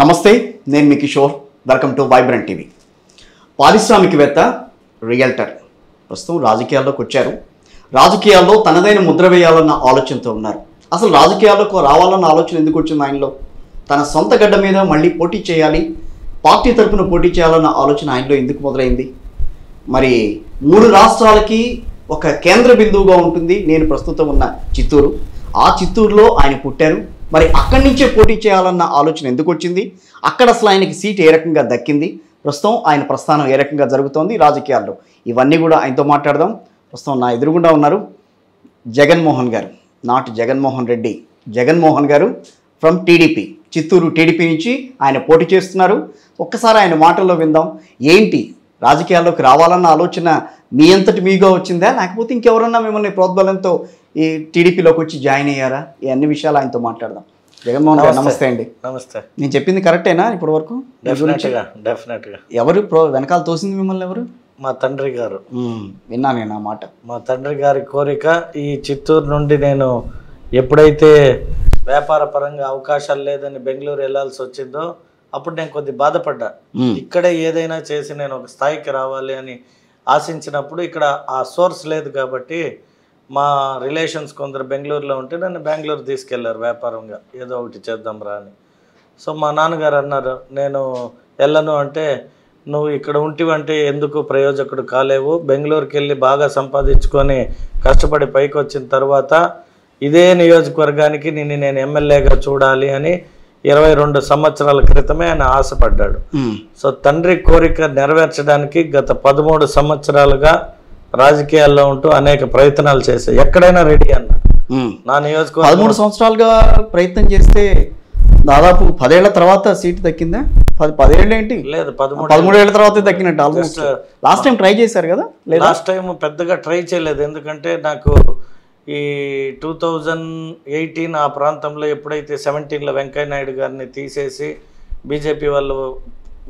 నమస్తే, నేను మీ Kishore. Welcome to vibrant TV. పారిశ్రామికవేత్త, రియల్టర్ ప్రస్తుతం రాజకీయాల్లోకి వచ్చారు. రాజకీయాల్లో తనదైన ముద్ర వేయాలన్న ఆలోచనతో ఉన్నారు. అసలు రాజకీయాల్లోకి రావాలన్న ఆలోచన ఎందుకు వచ్చింది ఆయనలో? తన సొంత గడ్డ మీద మళ్ళీ పోటీ చేయాలి, పార్టీ తరఫున పోటీ చేయాలన్న ఆలోచన ఆయనలో ఎందుకు మొదలైంది? మరి 3 రాష్ట్రాలకి ఒక కేంద్ర బిందువుగా ఉంటుంది నేను ప్రస్తుతం ఉన్న చిత్తూరు. ఆ చిత్తూరులో ఆయన పుట్టారు. మరి అక్కడి నుంచే పోటీ చేయాలన్న ఆలోచన ఎందుకు వచ్చింది? అక్కడ అసలు ఆయనకి సీట్ ఏ రకంగా దక్కింది? ప్రస్తుతం ఆయన ప్రస్థానం ఏ రకంగా జరుగుతోంది రాజకీయాల్లో? ఇవన్నీ కూడా ఆయనతో మాట్లాడదాం. ప్రస్తుతం నా ఎదురుగుండా ఉన్నారు జగన్మోహన్ గారు, నాట్ జగన్మోహన్ రెడ్డి, జగన్మోహన్ గారు ఫ్రమ్ టీడీపీ, చిత్తూరు టీడీపీ నుంచి ఆయన పోటీ చేస్తున్నారు. ఒక్కసారి ఆయన మాటల్లో విందాం. ఏంటి రాజకీయాల్లోకి రావాలన్న ఆలోచన మీ అంతటి మీగా వచ్చిందా, లేకపోతే ఇంకెవరన్నా మిమ్మల్ని ప్రోద్బలంతో ఈ టీడీపీలోకి వచ్చి జాయిన్ అయ్యారా? ఈ అన్ని విషయాలు ఆయనతో మాట్లాడదాం. జగన్మోహన్ గారు నమస్తే అండి. నమస్తే. నేను చెప్పింది కరెక్టేనా ఇప్పటి వరకు? డెఫినెట్గా. ఎవరు వెనకాల తోసింది మిమ్మల్ని? ఎవరు? మా తండ్రి గారు. విన్నా నేను ఆ మాట. మా తండ్రి గారి కోరిక. ఈ చిత్తూరు నుండి నేను ఎప్పుడైతే వ్యాపార పరంగా అవకాశాలు లేదని బెంగళూరు వెళ్ళాల్సి వచ్చిందో అప్పుడు నేను కొద్ది బాధపడ్డా. ఇక్కడే ఏదైనా చేసి నేను ఒక స్థాయికి రావాలి అని ఆశించినప్పుడు ఇక్కడ ఆ సోర్స్ లేదు కాబట్టి మా రిలేషన్స్ కొందరు బెంగళూరులో ఉంటే నన్ను బెంగళూరు తీసుకెళ్లారు వ్యాపారంగా, ఏదో ఒకటి చేద్దాం రా అని. సో మా నాన్నగారు అన్నారు, నేను వెళ్ళను అంటే, నువ్వు ఇక్కడ ఉంటివంటే ఎందుకు ప్రయోజకుడు కాలేవు, బెంగళూరుకి వెళ్ళి బాగా సంపాదించుకొని కష్టపడి పైకి వచ్చిన తర్వాత ఇదే నియోజకవర్గానికి నేను ఎమ్మెల్యేగా చూడాలి అని 22 సంవత్సరాల క్రితమే ఆయన ఆశపడ్డాడు. సో తండ్రి కోరిక నెరవేర్చడానికి గత 13 సంవత్సరాలుగా రాజకీయాల్లో ఉంటూ అనేక ప్రయత్నాలు చేశాయి. ఎక్కడైనా రెడీ అన్న. నా నియోజకవర్గం 13 సంవత్సరాలుగా ప్రయత్నం చేస్తే దాదాపు 10 ఏళ్ల తర్వాత సీట్ దక్కిందా? 10 ఏళ్ళు ఏంటి? లేదు, 13 ఏళ్ల తర్వాత దక్కినట్టు. ఆల్మోస్ట్ లాస్ట్ టైం ట్రై చేశారు కదా? లాస్ట్ టైం పెద్దగా ట్రై చేయలేదు. ఎందుకంటే నాకు ఈ 2018 ఆ ప్రాంతంలో ఎప్పుడైతే 17లో వెంకయ్య నాయుడు గారిని తీసేసి బీజేపీ వాళ్ళు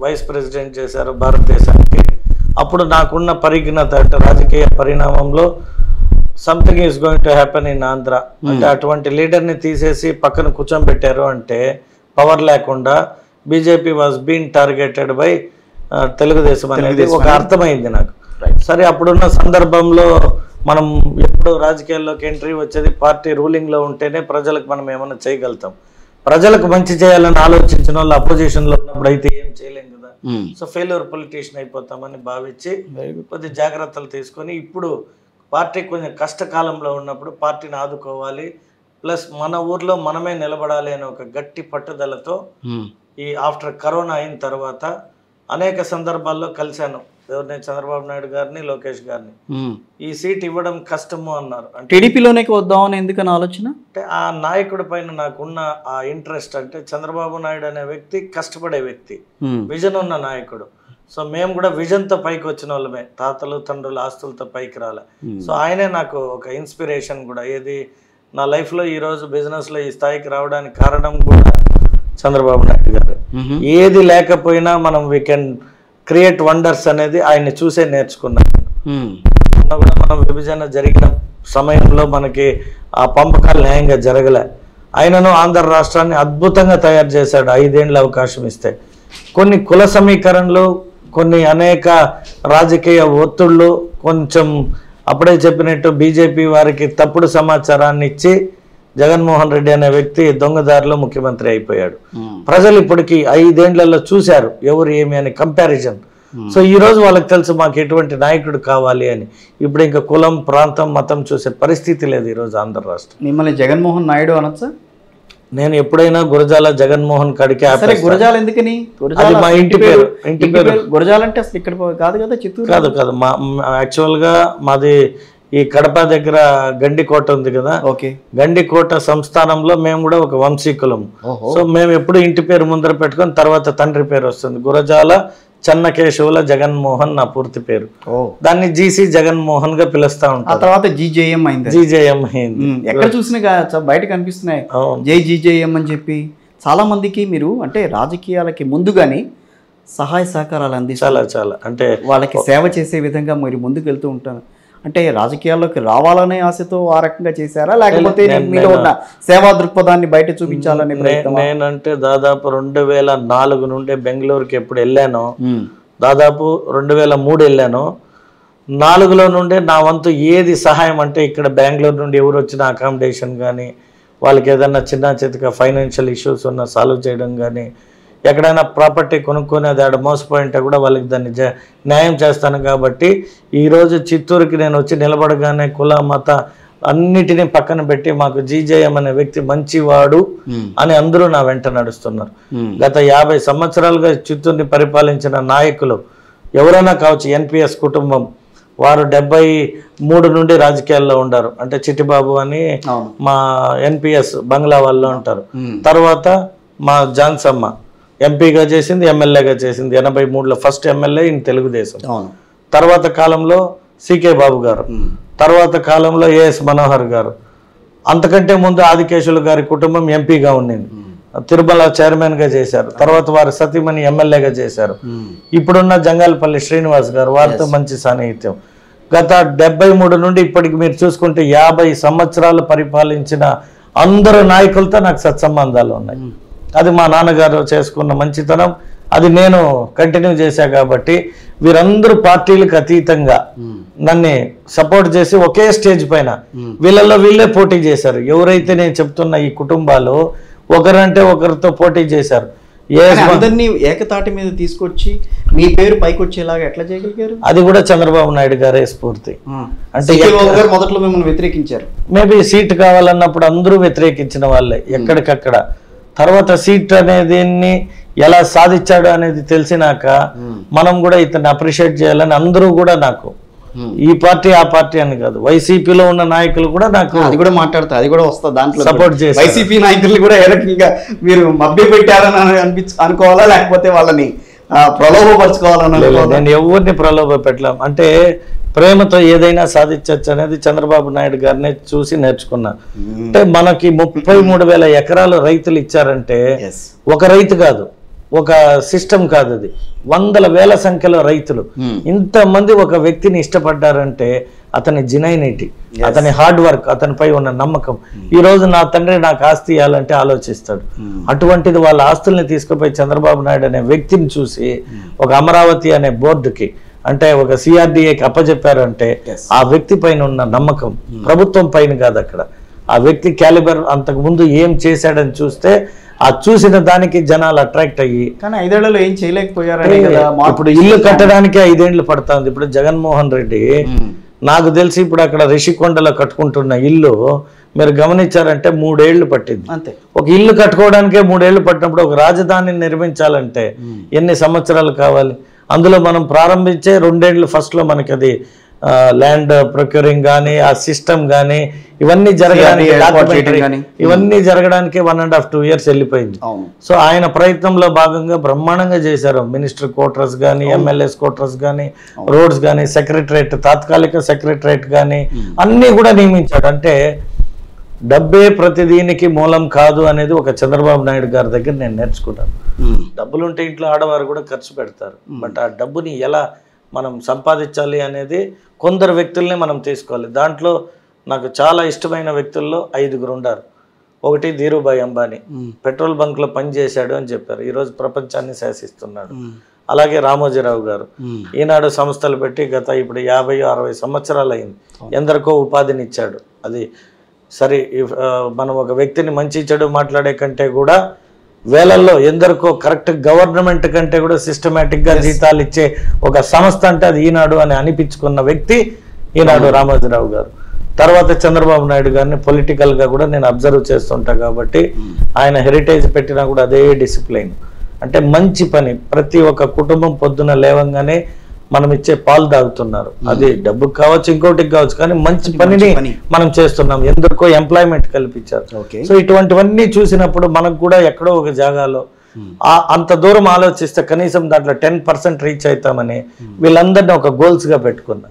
వైస్ ప్రెసిడెంట్ చేశారు భారతదేశానికి, అప్పుడు నాకున్న పరిజ్ఞత అంటే రాజకీయ పరిణామంలో something is going to happen in Andhra అంటే అటువంటి లీడర్ని తీసేసి పక్కన కూర్చోబెట్టారు అంటే పవర్ లేకుండా BJP was been targeted by Telugu Desam అనేది ఒక అర్థమైంది నాకు. సరే, అప్పుడున్న సందర్భంలో మనం ఎప్పుడు రాజకీయాల్లోకి ఎంట్రీ వచ్చేది పార్టీ రూలింగ్లో ఉంటేనే ప్రజలకు మనం ఏమైనా చేయగలుగుతాం. ప్రజలకు మంచి చేయాలని ఆలోచించిన వాళ్ళు అపోజిషన్లో ఉన్నప్పుడు అయితే ఏం చేయలేం కదా. సో ఫెయిల్యూర్ పొలిటీషియన్ అయిపోతామని భావించి కొద్ది జాగ్రత్తలు తీసుకొని ఇప్పుడు పార్టీ కొంచెం కష్టకాలంలో ఉన్నప్పుడు పార్టీని ఆదుకోవాలి, ప్లస్ మన ఊర్లో మనమే నిలబడాలి అనే ఒక గట్టి పట్టుదలతో ఈ ఆఫ్టర్ కరోనా అయిన తర్వాత అనేక సందర్భాల్లో కలిశాను. ఎవరిని? చంద్రబాబు నాయుడు గారిని, లోకేష్ గారిని. ఈ సీట్ ఇవ్వడం కష్టము అన్నారు. అంటే టీడీపీలోనే వద్దామని ఎందుకని ఆలోచన? అంటే ఆ నాయకుడి పైన నాకున్న ఆ ఇంట్రెస్ట్. అంటే చంద్రబాబు నాయుడు అనే వ్యక్తి కష్టపడే వ్యక్తి, విజన్ ఉన్న నాయకుడు. సో మేము కూడా విజన్తో పైకి వచ్చిన వాళ్ళమే, తాతలు తండ్రుల ఆస్తులతో పైకి రాలే. సో ఆయనే నాకు ఒక ఇన్స్పిరేషన్ కూడా. ఏది నా లైఫ్లో ఈరోజు బిజినెస్లో ఈ స్థాయికి రావడానికి కారణం కూడా చంద్రబాబు నాయుడు గారు. ఏది లేకపోయినా మనం వీ కెన్ క్రియేట్ వండర్స్ అనేది ఆయన్ని చూసే నేర్చుకున్నాను. కూడా మనం విభజన జరిగిన సమయంలో మనకి ఆ పంపకాలు న్యాయంగా జరగలే. ఆయనను ఆంధ్ర రాష్ట్రాన్ని అద్భుతంగా తయారు చేశాడు 5 ఏళ్ళ అవకాశం ఇస్తే. కొన్ని కుల సమీకరణలు, కొన్ని అనేక రాజకీయ ఒత్తిళ్ళు, కొంచెం అప్పుడే చెప్పినట్టు బీజేపీ వారికి తప్పుడు సమాచారాన్ని ఇచ్చి జగన్మోహన్ రెడ్డి అనే వ్యక్తి దొంగదారిలో ముఖ్యమంత్రి అయిపోయాడు. ప్రజలు ఇప్పటికీ 5 ఏళ్లలో చూశారు ఎవరు ఏమి అని కంపారిజన్. సో ఈ రోజు వాళ్ళకి తెలుసు మాకు ఎటువంటి నాయకుడు కావాలి అని. ఇప్పుడు ఇంకా కులం, ప్రాంతం, మతం చూసే పరిస్థితి లేదు ఈరోజు ఆంధ్ర రాష్ట్రం. మిమ్మల్ని జగన్మోహన్ నాయుడు అనొచ్చా? నేను ఎప్పుడైనా గురజాల జగన్మోహన్ కాడికి. గురజాల ఎందుకని? మా ఇంటి పేరు. గురజాల అంటే అసలు ఇక్కడ కాదు కదా, చిత్తూరు కాదు. మా యాక్చువల్గా మాది ఈ కడప దగ్గర గండికోట ఉంది కదా, గండికోట సంస్థానంలో మేము కూడా ఒక వంశీకులం. సో మేము ఎప్పుడు ఇంటి పేరు ముందర పెట్టుకొని తర్వాత తండ్రి పేరు వస్తుంది. గురజాల చెన్నకేశవుల జగన్మోహన్ నా పూర్తి పేరు. దాన్ని జీసీ జగన్మోహన్ గా పిలుస్తా ఉంటాం. తర్వాత జీజేఎం అయింది. జీజేఎం అయింది. ఎక్కడ చూసినా బయట కనిపిస్తున్నాయి జై జీజేఎం అని చెప్పి. చాలా మందికి మీరు అంటే రాజకీయాలకి ముందుగానే సహాయ సహకారాలు అందిస్తారు. చాలా అంటే వాళ్ళకి సేవ చేసే విధంగా మీరు ముందుకు వెళ్తూ ఉంటారు. అంటే రాజకీయాల్లోకి రావాలనే ఆశతో ఆ రకంగా చేశారా, లేకపోతే మీలో ఉన్న సేవా దృక్పథాన్ని బయట చూపించాలనే ప్రయత్నం? నేనంటే దాదాపు 2004 నుండి బెంగళూరుకి ఎప్పుడు వెళ్ళానో, దాదాపు 2003 వెళ్ళాను. 4లో నుండి నా వంతు ఏది సహాయం అంటే, ఇక్కడ బెంగళూరు నుండి ఎవరు వచ్చిన అకామిడేషన్ కానీ, వాళ్ళకి ఏదైనా చిన్న చితక ఫైనాన్షియల్ ఇష్యూస్ ఉన్న సాల్వ్ చేయడం కానీ, ఎక్కడైనా ప్రాపర్టీ కొనుక్కొని అది ఆడ మోసపోయింటే కూడా వాళ్ళకి దాన్ని న్యాయం చేస్తాను. కాబట్టి ఈరోజు చిత్తూరుకి నేను వచ్చి నిలబడగానే కుల మత అన్నిటినీ పక్కన పెట్టి మాకు జీజేఎం అనే వ్యక్తి మంచివాడు అని అందరూ నా వెంట నడుస్తున్నారు. గత 50 సంవత్సరాలుగా చిత్తూరుని పరిపాలించిన నాయకులు ఎవరైనా కావచ్చు, ఎన్పిఎస్ కుటుంబం వారు 73 నుండి రాజకీయాల్లో ఉండారు. అంటే చిట్టిబాబు అని మా ఎన్పిఎస్ బంగ్లా వాళ్ళు ఉంటారు. తర్వాత మా జాన్సమ్మ ఎంపీగా చేసింది, ఎమ్మెల్యేగా చేసింది. 83లో ఫస్ట్ ఎమ్మెల్యే ఇన్ తెలుగుదేశం. తర్వాత కాలంలో సికే బాబు గారు, తర్వాత కాలంలో ఏఎస్ మనోహర్ గారు, అంతకంటే ముందు ఆదికేశులు గారి కుటుంబం ఎంపీగా ఉండింది, తిరుమల చైర్మన్గా చేశారు. తర్వాత వారి సతీమణి ఎమ్మెల్యేగా చేశారు. ఇప్పుడున్న జంగాలపల్లి శ్రీనివాస్ గారు, వారితో మంచి సాన్నిహిత్యం. గత 73 నుండి ఇప్పటికి మీరు చూసుకుంటే 50 సంవత్సరాలు పరిపాలించిన అందరు నాయకులతో నాకు సత్సంబంధాలు ఉన్నాయి. అది మా నాన్నగారు చేసుకున్న మంచితనం, అది నేను కంటిన్యూ చేశా. కాబట్టి వీరందరూ పార్టీలకు అతీతంగా నన్ను సపోర్ట్ చేసి ఒకే స్టేజ్ పైన వీళ్ళల్లో వీళ్ళే పోటీ చేశారు. ఎవరైతే నేను చెప్తున్న ఈ కుటుంబాలు ఒకరంటే ఒకరితో పోటీ చేశారు. అందరినీ ఏకతాటి మీద తీసుకొచ్చి మీ పేరు పైకి వచ్చేలాగా ఎట్లా చేయగలిగారు? అది కూడా చంద్రబాబు నాయుడు గారే స్ఫూర్తి. అంటే మొదట్లో మిమ్మల్ని వ్యతిరేకించారు. మేబీ సీట్ కావాలన్నప్పుడు అందరూ వ్యతిరేకించిన వాళ్ళే ఎక్కడికక్కడ. తర్వాత సీట్ అనేది ఎలా సాధించాడు అనేది తెలిసినాక మనం కూడా ఇతన్ని అప్రిషియేట్ చేయాలని అందరూ కూడా, నాకు ఈ పార్టీ ఆ పార్టీ అని కాదు, వైసీపీలో ఉన్న నాయకులు కూడా నాకు అది కూడా మాట్లాడతా, అది కూడా వస్తా దాంట్లో సపోర్ట్ చేసి, వైసీపీ నాయకులు కూడా ఏ రకంగా మీరు మభ్య పెట్టారని అనుకోవాలా, లేకపోతే వాళ్ళని ప్రలోభపరచుకోవాలని? నేను ఎవరిని ప్రలోభ పెట్టలేం. అంటే ప్రేమతో ఏదైనా సాధించవచ్చు అనేది చంద్రబాబు నాయుడు గారిని చూసి నేర్చుకున్నా. అంటే మనకి 33,000 ఎకరాలు రైతులు ఇచ్చారంటే ఒక రైతు కాదు, ఒక సిస్టమ్ కాదు, అది వందల వేల సంఖ్యలో రైతులు ఇంతమంది ఒక వ్యక్తిని ఇష్టపడ్డారంటే అతని జినైనిటీ, అతని హార్డ్ వర్క్, అతనిపై ఉన్న నమ్మకం. ఈ రోజు నా తండ్రి నాకు ఆస్తి ఇవ్వాలంటే ఆలోచిస్తాడు. అటువంటిది వాళ్ళ ఆస్తుల్ని తీసుకుపోయి చంద్రబాబు నాయుడు అనే వ్యక్తిని చూసి ఒక అమరావతి అనే బోర్డుకి, అంటే ఒక సిఆర్డిఏకి అప్పచెప్పారంటే ఆ వ్యక్తి పైన ఉన్న నమ్మకం, ప్రభుత్వం పైన కాదు, అక్కడ ఆ వ్యక్తి క్యాలిబర్ అంతకు ముందు ఏం చేశాడని చూస్తే ఆ చూసిన దానికి జనాలు అట్రాక్ట్ అయ్యి. కానీ 5 ఏళ్లలో ఏం చేయలేకపోయారు. ఇప్పుడు ఇల్లు కట్టడానికి 5 ఏళ్ళు పడతా ఉంది. ఇప్పుడు జగన్మోహన్ రెడ్డి నాకు తెలిసి ఇప్పుడు అక్కడ రిషికొండలో కట్టుకుంటున్న ఇల్లు మీరు గమనించారంటే 3 ఏళ్ళు పట్టింది. అంతే. ఒక ఇల్లు కట్టుకోవడానికే 3 ఏళ్ళు పట్టినప్పుడు ఒక రాజధానిని నిర్మించాలంటే ఎన్ని సంవత్సరాలు కావాలి? అందులో మనం ప్రారంభించే 2 ఏళ్ళు ఫస్ట్లో మనకి అది ల్యాండ్ ప్రొక్యూరింగ్ కానీ, ఆ సిస్టమ్ కానీ ఇవన్నీ జరగడానికి, ఇవన్నీ జరగడానికి 1.5 2 years వెళ్ళిపోయింది. సో ఆయన ప్రయత్నంలో భాగంగా బ్రహ్మాండంగా చేశారు. మినిస్టర్ క్వార్టర్స్ కానీ, ఎమ్మెల్యేస్ క్వార్టర్స్ కానీ, రోడ్స్ కానీ, సెక్రటరేట్, తాత్కాలిక సెక్రటరేట్ కానీ అన్నీ కూడా నియమించాడు. అంటే డబ్బే ప్రతిదీనికి మూలం కాదు అనేది ఒక చంద్రబాబు నాయుడు గారి దగ్గర నేను నేర్చుకున్నాను. డబ్బులుంటే ఇంట్లో ఆడవారు కూడా ఖర్చు పెడతారు, బట్ ఆ డబ్బుని ఎలా మనం సంపాదించాలి అనేది కొందరు వ్యక్తుల్ని మనం తీసుకోవాలి. దాంట్లో నాకు చాలా ఇష్టమైన వ్యక్తుల్లో 5గురు ఉన్నారు. ఒకటి ధీరుభాయ్ అంబానీ, పెట్రోల్ బంక్లో పనిచేశాడు అని చెప్పారు, ఈరోజు ప్రపంచాన్ని శాసిస్తున్నాడు. అలాగే రామోజీరావు గారు ఈనాడు సంస్థలు పెట్టి గత ఇప్పుడు 50-60 సంవత్సరాలు అయింది, ఎందరికో ఉపాధిని ఇచ్చాడు. అది సరే, మనం ఒక వ్యక్తిని మంచి చెడు మాట్లాడే కంటే కూడా వేలల్లో ఎందరికో కరెక్ట్ గవర్నమెంట్ కంటే కూడా సిస్టమేటిక్గా జీతాలు ఇచ్చే ఒక సంస్థ అంటే అది ఈనాడు అని అనిపించుకున్న వ్యక్తి ఈనాడు రామోజీరావు గారు. తర్వాత చంద్రబాబు నాయుడు గారిని పొలిటికల్గా కూడా నేను అబ్జర్వ్ చేస్తుంటా కాబట్టి ఆయన హెరిటేజ్ పెట్టినా కూడా అదే డిసిప్లైన్, అంటే మంచి పని. ప్రతి ఒక్క కుటుంబం పొద్దున లేవంగానే మనం ఇచ్చే పాలు తాగుతున్నారు, అది డబ్బుకి కావచ్చు ఇంకోటికి కావచ్చు, కానీ మంచి పనిని మనం చేస్తున్నాం, ఎందరికో ఎంప్లాయ్మెంట్ కల్పించారు. సో ఇటువంటివన్నీ చూసినప్పుడు మనకు కూడా ఎక్కడో ఒక జాగాలో అంత దూరం ఆలోచిస్తే కనీసం దాంట్లో 10% రీచ్ అవుతామని వీళ్ళందరినీ ఒక గోల్స్ గా పెట్టుకున్నా.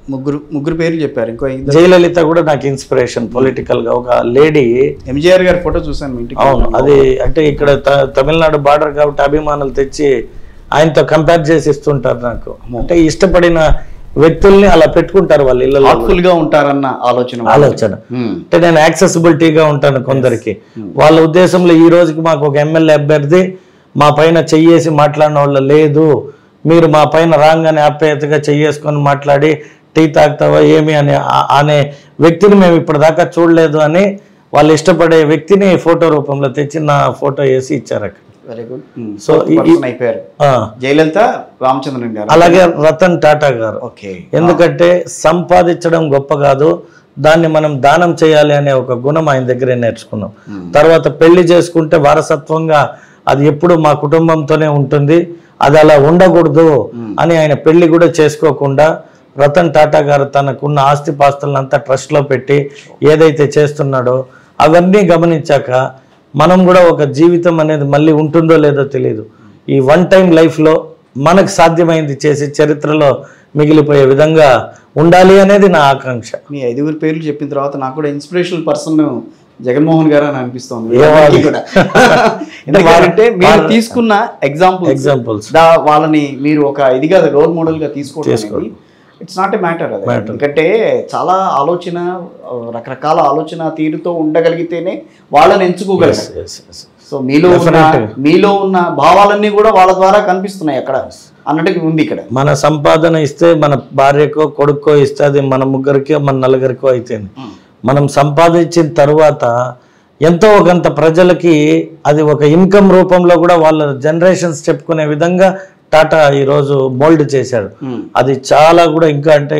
ముగ్గురు పేర్లు చెప్పారు. ఇంకో జయలలిత కూడా నాకు ఇన్స్పిరేషన్ పొలిటికల్ గా. ఒక లేడీ, ఎంజీఆర్ గారి ఫోటో చూసాను. అవును, అది అంటే ఇక్కడ తమిళనాడు బార్డర్ కాబట్టి అభిమానులు తెచ్చి ఆయనతో కంపేర్ చేసి ఇస్తుంటారు నాకు. అంటే ఇష్టపడిన వ్యక్తుల్ని అలా పెట్టుకుంటారు వాళ్ళ ఇళ్ళలో. హార్ట్ఫుల్ గా ఉంటారన్న ఆలోచన. అంటే నేను యాక్సెసిబిలిటీగా ఉంటాను కొందరికి. వాళ్ళ ఉద్దేశంలో ఈ రోజుకి మాకు ఒక ఎమ్మెల్యే అభ్యర్థి మా పైన చెయ్యేసి మాట్లాడిన వాళ్ళు లేదు, మీరు మా పైన రాగానే ఆప్యాయతగా చెయ్యేసుకొని మాట్లాడి టీ తాగుతావా ఏమి అనే వ్యక్తిని మేము ఇప్పటిదాకా చూడలేదు అని వాళ్ళు ఇష్టపడే వ్యక్తిని ఫోటో రూపంలో తెచ్చి నా ఫోటో వేసి ఇచ్చారు అక్కడ. Very good. సో అయిపోయారు జయలలిత, రామచంద్రన్ గారు, అలాగే రతన్ టాటా గారు. ఓకే. ఎందుకంటే సంపాదించడం గొప్ప కాదు, దాన్ని మనం దానం చేయాలి అనే ఒక గుణం ఆయన దగ్గరే నేర్చుకున్నాం. తర్వాత పెళ్లి చేసుకుంటే వారసత్వంగా అది ఎప్పుడు మా కుటుంబంతోనే ఉంటుంది, అది అలా ఉండకూడదు అని ఆయన పెళ్లి కూడా చేసుకోకుండా రతన్ టాటా గారు తనకున్న ఆస్తిపాస్తులంతా ట్రస్ట్లో పెట్టి ఏదైతే చేస్తున్నాడో అవన్నీ గమనించాక మనం కూడా ఒక జీవితం అనేది మళ్ళీ ఉంటుందో లేదో తెలియదు, ఈ వన్ టైం లైఫ్లో మనకు సాధ్యమైంది చేసి చరిత్రలో మిగిలిపోయే విధంగా ఉండాలి అనేది నా ఆకాంక్ష. మీ 5 పేర్లు చెప్పిన తర్వాత నాకు కూడా ఇన్స్పిరేషనల్ పర్సన్ జగన్మోహన్ గారు అని అనిపిస్తుంది. ఎందుకంటే మీరు తీసుకున్న ఎగ్జాంపుల్స్ వాళ్ళని మీరు ఒక ఇదిగా రోల్ మోడల్ గా తీసుకోవడం ఇట్స్ నాట్ ఎ మ్యాటర్. అది ఎందుకంటే చాలా ఆలోచన, రకరకాల ఆలోచన తీరుతో ఉండగలిగితేనే వాళ్ళని ఎంచుకోగలిగారు. సో మీలో ఉన్న భావాలన్నీ కూడా వాళ్ళ ద్వారా కనిపిస్తున్నాయి అక్కడ అన్నట్టుగా ఉంది ఇక్కడ. మన సంపాదన ఇస్తే మన భార్యకో కొడుకో ఇస్తే అది మన ముగ్గురికో మన నలుగురికో అయితేంది. మనం సంపాదించిన తర్వాత ఎంతో ఒకంత ప్రజలకి అది ఒక ఇన్కమ్ రూపంలో కూడా వాళ్ళ జనరేషన్స్ చెప్పుకునే విధంగా టాటా ఈరోజు మోల్డ్ చేశాడు. అది చాలా కూడా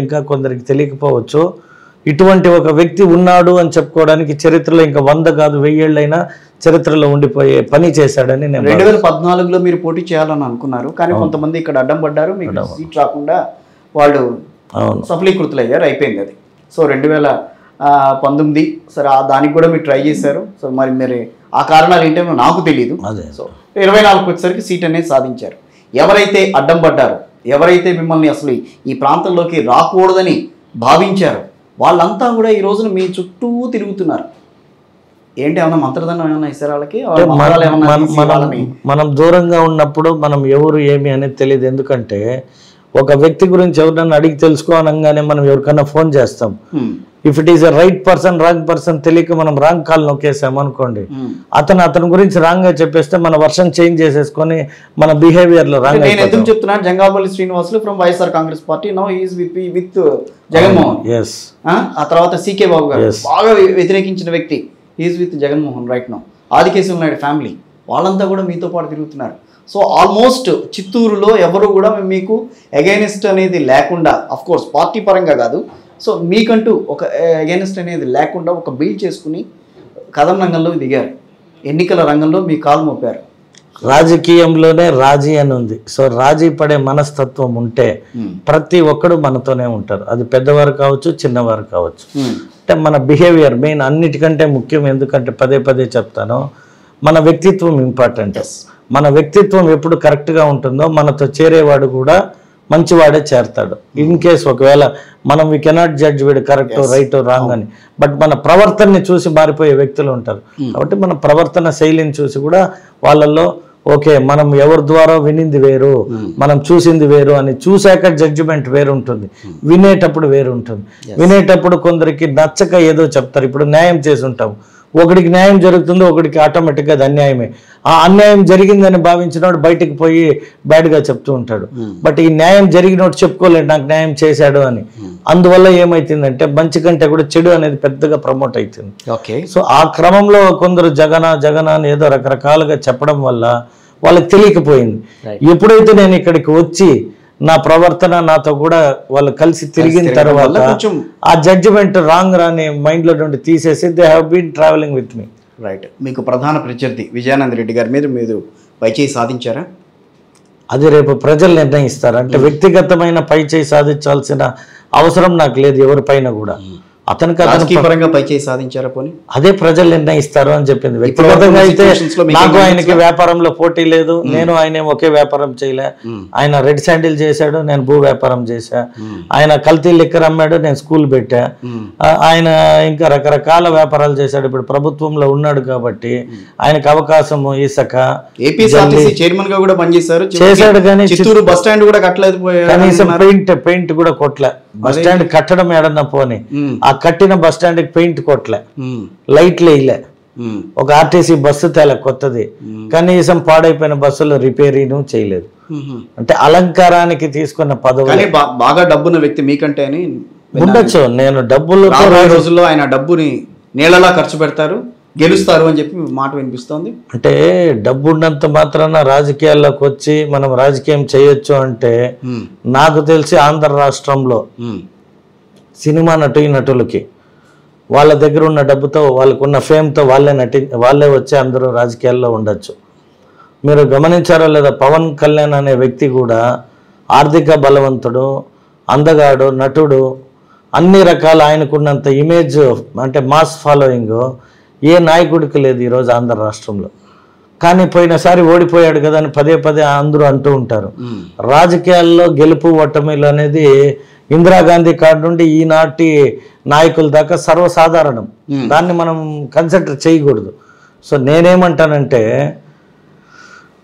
ఇంకా కొందరికి తెలియకపోవచ్చు. ఇటువంటి ఒక వ్యక్తి ఉన్నాడు అని చెప్పుకోవడానికి చరిత్రలో ఇంకా 100 కాదు 1000 ఏళ్ళైనా చరిత్రలో ఉండిపోయే పని చేశాడని నేను. 2014లో మీరు పోటీ చేయాలని అనుకున్నారు, కానీ కొంతమంది ఇక్కడ అడ్డం పడ్డారు, మీకు సీట్ రాకుండా వాళ్ళు సఫలీకృతులయ్యారు, అయిపోయింది అది. సో 2019 సరే దానికి కూడా మీరు ట్రై చేశారు. సో మరి ఆ కారణాలు ఏంటో నాకు తెలియదు. సో 24 వచ్చేసరికి సీట్ అనేది సాధించారు. ఎవరైతే అడ్డం పడ్డారో, ఎవరైతే మిమ్మల్ని అసలు ఈ ప్రాంతంలోకి రాకూడదని భావించారో వాళ్ళంతా కూడా ఈ రోజున మీ చుట్టూ తిరుగుతున్నారు. ఏంటి ఏమన్నా మంత్రదండం ఏమన్నా ఇస్తారా వాళ్ళకి? మనం దూరంగా ఉన్నప్పుడు మనం ఎవరు ఏమి అనేది తెలియదు. ఎందుకంటే ఒక వ్యక్తి గురించి ఎవరినన్నా అడిగి తెలుసుకోనగానే మనం ఎవరికైనా ఫోన్ చేస్తాం. If it is a right person wrong person తెలియక మనం రాంగ్ కాల్ నొక్కేసాం అనుకోండి, అతని గురించి రాంగ్ గా చెప్పేస్తే మన వర్షన్ చేంజ్ చేసేసుకొని మన బిహేవియర్ లో రాంగ్. నేను ఎందుకు చెప్తున్నాను, Jangapalli Srinivasulu from YSR Congress party, now he is with Jaganmohan. ఆ తర్వాత సికే బాబు గారు బాగా వ్యతిరేకించిన వ్యక్తి, he is with Jaganmohan right now. Aadikeshava Naidu family వాళ్ళంతా కూడా మీతో పాటు తిరుగుతున్నారు. సో ఆల్మోస్ట్ చిత్తూరులో ఎవరు కూడా మీకు అగైనిస్ట్ అనేది లేకుండా, అఫ్ కోర్స్ పార్టీ పరంగా కాదు, సో మీకంటూ ఒక అగైనిస్ట్ అనేది లేకుండా ఒక బిల్డ్ చేసుకుని కథం రంగంలో దిగారు, ఎన్నికల రంగంలో మీ కాలు మోపారు. రాజకీయంలోనే రాజీ అని ఉంది. సో రాజీ పడే మనస్తత్వం ఉంటే ప్రతి ఒక్కడు మనతోనే ఉంటారు. అది పెద్దవారు కావచ్చు, చిన్నవారు కావచ్చు. అంటే మన బిహేవియర్ మెయిన్ అన్నిటికంటే ముఖ్యం. ఎందుకంటే పదే చెప్తాను, మన వ్యక్తిత్వం ఇంపార్టెంట్. మన వ్యక్తిత్వం ఎప్పుడు కరెక్ట్గా ఉంటుందో మనతో చేరేవాడు కూడా మంచివాడే చేరతాడు. ఇన్ కేస్ ఒకవేళ మనం వి కెనాట్ జడ్జ్ వీడు కరెక్ట్ రైట్ రాంగ్ అని, బట్ మన ప్రవర్తనని చూసి మారిపోయే వ్యక్తులు ఉంటారు. కాబట్టి మన ప్రవర్తన శైలిని చూసి కూడా వాళ్ళల్లో ఓకే మనం ఎవరి ద్వారా వినింది వేరు, మనం చూసింది వేరు అని చూశాక జడ్జిమెంట్ వేరు ఉంటుంది, వినేటప్పుడు వేరు ఉంటుంది. వినేటప్పుడు కొందరికి నచ్చక ఏదో చెప్తారు. ఇప్పుడు న్యాయం చేసి ఉంటాం, ఒకడికి న్యాయం జరుగుతుందో ఒకడికి ఆటోమేటిక్గా అది అన్యాయమే. ఆ అన్యాయం జరిగిందని భావించినోడు బయటికి పోయి బ్యాడ్గా చెప్తూ ఉంటాడు. బట్ ఈ న్యాయం జరిగినోడు చెప్పుకోలేడు నాకు న్యాయం చేశాడు అని. అందువల్ల ఏమైతుందంటే మంచి కంటే కూడా చెడు అనేది పెద్దగా ప్రమోట్ అవుతుంది. ఓకే. సో ఆ క్రమంలో కొందరు జగన అని ఏదో రకరకాలుగా చెప్పడం వల్ల వాళ్ళకి తెలియకపోయింది. ఎప్పుడైతే నేను ఇక్కడికి వచ్చి నా ప్రవర్తన నాతో కూడా వాళ్ళు కలిసి తిరిగిన తర్వాత ఆ జడ్జిమెంట్ రాంగ్ రాని మైండ్లో నుండి తీసేసి they have been travelling with me. Right. మీకు ప్రధాన ప్రత్యర్థి విజయానంద రెడ్డి గారి మీద మీరు పైచేయి సాధించారా? అది రేపు ప్రజలు నిర్ణయిస్తారు. అంటే వ్యక్తిగతమైన పైచేయి సాధించాల్సిన అవసరం నాకు లేదు ఎవరిపైన కూడా. అతనికి రాజకీయ పరంగా పైచేయి సాధించారా పోనీ? అదే ప్రజలు నిర్ణయిస్తారు అని చెప్పింది. వ్యక్తిగతంగా అయితే నాకు ఆయనకి వ్యాపారంలో పోటీ లేదు, నేను ఆయన ఒకే వ్యాపారం చేయలే. ఆయన రెడ్ శాండిల్ చేశాడు, నేను భూ వ్యాపారం చేశా. ఆయన కల్తీ లిక్కర్ అమ్మాడు, నేను స్కూల్ పెట్టా. ఆయన ఇంకా రకరకాల వ్యాపారాలు చేశాడు. ఇప్పుడు ప్రభుత్వంలో ఉన్నాడు కాబట్టి ఆయనకు అవకాశం ఇసుక ఏపీఎస్ఆర్టీసీ చైర్మన్ గా కూడా పనిచేశారు. చేశాడు, కానీ చిత్తూరు బస్ స్టాండ్ కూడా కట్టలేదు, కనీసం పెయింట్ కూడా కొట్టలే. బస్ స్టాండ్ కట్టడం ఏడన్నా పోని, ఆ కట్టిన బస్ స్టాండ్ కి పెయింట్ కొట్టలే, లైట్లు వేయలే, ఒక ఆర్టీసీ బస్సు తేలే కొత్తది, కనీసం పాడైపోయిన బస్సులు రిపేరీను చేయలేదు. అంటే అలంకారానికి తీసుకున్న పదవి. బాగా డబ్బున్న వ్యక్తి మీకంటే అని ఉండొచ్చు. నేను డబ్బులు రోజుల్లో ఆయన డబ్బుని నీళ్ళలా ఖర్చు పెడతారు, గెలుస్తారు అని చెప్పి మాట వినిపిస్తోంది. అంటే డబ్బు ఉన్నంత మాత్రాన రాజకీయాల్లోకి వచ్చి మనం రాజకీయం చేయొచ్చు అంటే, నాకు తెలిసి ఆంధ్ర రాష్ట్రంలో సినిమా నటులకి వాళ్ళ దగ్గర ఉన్న డబ్బుతో, వాళ్ళకున్న ఫేమ్తో వాళ్ళే వచ్చి అందరూ రాజకీయాల్లో ఉండొచ్చు. మీరు గమనించారో లేదా, పవన్ కళ్యాణ్ అనే వ్యక్తి కూడా ఆర్థిక బలవంతుడు, అందగాడు, నటుడు, అన్ని రకాల ఆయనకున్నంత ఇమేజ్ అంటే మాస్ ఫాలోయింగ్ ఏ నాయకుడికి లేదు ఈరోజు ఆంధ్ర రాష్ట్రంలో. కానీ పోయినసారి ఓడిపోయాడు కదా అని పదే అందరూ అంటూ ఉంటారు. రాజకీయాల్లో గెలుపు ఓటమిలు అనేది ఇందిరాగాంధీ కాడి నుండి ఈనాటి నాయకుల దాకా సర్వసాధారణం. దాన్ని మనం కన్సిడర్ చేయకూడదు. సో నేనేమంటానంటే,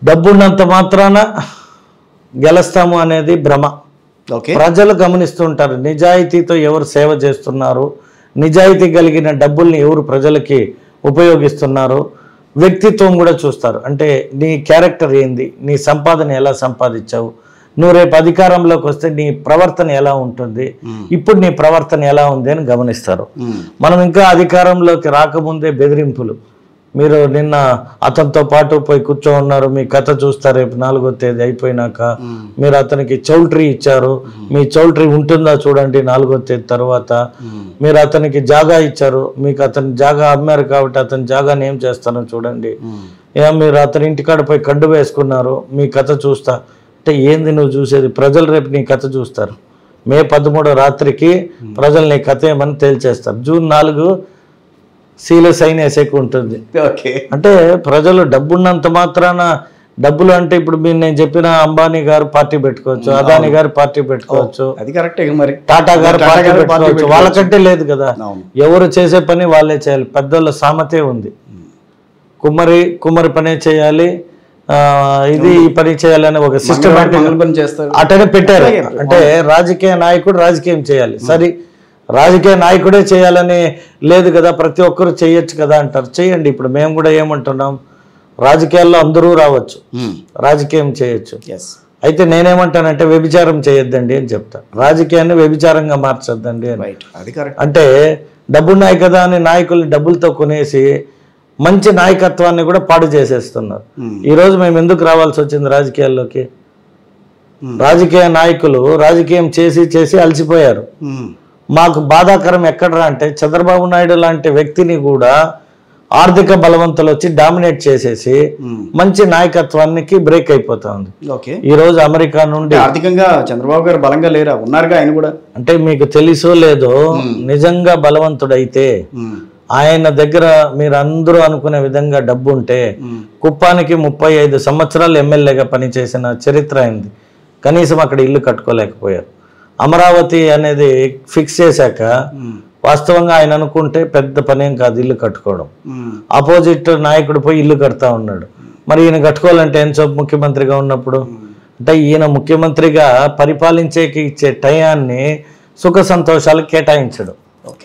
డబ్బున్నంత మాత్రాన గెలుస్తాము అనేది భ్రమ. ప్రజలు గమనిస్తుంటారు నిజాయితీతో ఎవరు సేవ చేస్తున్నారు, నిజాయితీ కలిగిన డబ్బుల్ని ఎవరు ప్రజలకి ఉపయోగిస్తున్నారు, వ్యక్తిత్వం కూడా చూస్తారు. అంటే నీ క్యారెక్టర్ ఏంది, నీ సంపాదన ఎలా సంపాదించావు, నువ్వు రేపు అధికారంలోకి వస్తే నీ ప్రవర్తన ఎలా ఉంటుంది, ఇప్పుడు నీ ప్రవర్తన ఎలా ఉంది అని గమనిస్తారు. మనం ఇంకా అధికారంలోకి రాకముందే బెదిరింపులు, మీరు నిన్న అతనితో పాటు పోయి కూర్చో ఉన్నారు, మీ కథ చూస్తారు రేపు 4వ తేదీ అయిపోయినాక, మీరు అతనికి చౌల్ట్రీ ఇచ్చారు, మీ చౌల్ట్రీ ఉంటుందా చూడండి 4వ తేదీ తర్వాత, మీరు అతనికి జాగా ఇచ్చారు, మీకు అతని జాగా అమ్మారు కాబట్టి అతని జాగాని ఏం చేస్తారో చూడండి, మీరు అతని ఇంటికాడ పోయి కడ్డు వేసుకున్నారు, మీ కథ చూస్తా అంటే ఏంది నువ్వు చూసేది? ప్రజలు రేపు నీ కథ చూస్తారు. మే 13 రాత్రికి ప్రజలు నీ కథ ఏమని తేల్చేస్తారు. జూన్ 4 సీలు సైన్ వేసేకు ఉంటుంది. అంటే ప్రజలు డబ్బున్నంత మాత్రాన, డబ్బులు అంటే ఇప్పుడు నేను చెప్పిన అంబానీ గారు పార్టీ పెట్టుకోవచ్చు, అదానీ గారు పార్టీ పెట్టుకోవచ్చు, అది కరెక్టే, మరి టాటా గారు పార్టీ పెట్టుకోవచ్చు, వాళ్ళకంటే లేదు కదా. ఎవరు చేసే పని వాళ్ళే చేయాలి. పెద్దోళ్ళ సామతే ఉంది, కుమ్మరి పనే చేయాలి, ఇది ఈ పని చేయాలని ఒక సిస్టమేటిక్ అటనే పెట్టారు. అంటే రాజకీయ నాయకుడు రాజకీయం చేయాలి, సరే రాజకీయ నాయకుడే చేయాలని లేదు కదా, ప్రతి ఒక్కరు చేయొచ్చు కదా అంటారు. చేయండి. ఇప్పుడు మేము కూడా ఏమంటున్నాం, రాజకీయాల్లో అందరూ రావచ్చు, రాజకీయం చేయొచ్చు. అయితే నేనేమంటానంటే వ్యభిచారం చేయొద్దండి అని చెప్తాను. రాజకీయాన్ని వ్యభిచారంగా మార్చొద్దండి అని. అంటే డబ్బున్నాయి కదా అని నాయకుల్ని డబ్బులతో కొనేసి మంచి నాయకత్వాన్ని కూడా పాడు చేసేస్తున్నారు. ఈరోజు మేము ఎందుకు రావాల్సి వచ్చింది రాజకీయాల్లోకి? రాజకీయ నాయకులు రాజకీయం చేసి అలసిపోయారు. మాకు బాధాకరం ఎక్కడరా అంటే, చంద్రబాబు నాయుడు లాంటి వ్యక్తిని కూడా ఆర్థిక బలవంతులు వచ్చి డామినేట్ చేసేసి మంచి నాయకత్వానికి బ్రేక్ అయిపోతా ఉంది. ఈ రోజు అమెరికా నుండి ఆర్థికంగా చంద్రబాబు గారు బలంగా లేరా? ఉన్నారుగా ఆయన కూడా. అంటే మీకు తెలుసో లేదో, నిజంగా బలవంతుడైతే ఆయన దగ్గర మీరు అందరూ అనుకునే విధంగా డబ్బు ఉంటే, కుప్పానికి 35 సంవత్సరాలు ఎమ్మెల్యేగా పనిచేసిన చరిత్ర అయింది, కనీసం అక్కడ ఇల్లు కట్టుకోలేకపోయారు. అమరావతి అనేది ఫిక్స్ చేశాక వాస్తవంగా ఆయన అనుకుంటే పెద్ద పనేం కాదు ఇల్లు కట్టుకోవడం. ఆపోజిట్ నాయకుడు పోయి ఇల్లు కడతా ఉన్నాడు. మరి ఈయన కట్టుకోవాలంటే ఏం చోపు ముఖ్యమంత్రిగా ఉన్నప్పుడు? అంటే ఈయన ముఖ్యమంత్రిగా పరిపాలించేకి ఇచ్చే టయాన్ని సుఖ సంతోషాలు కేటాయించడు.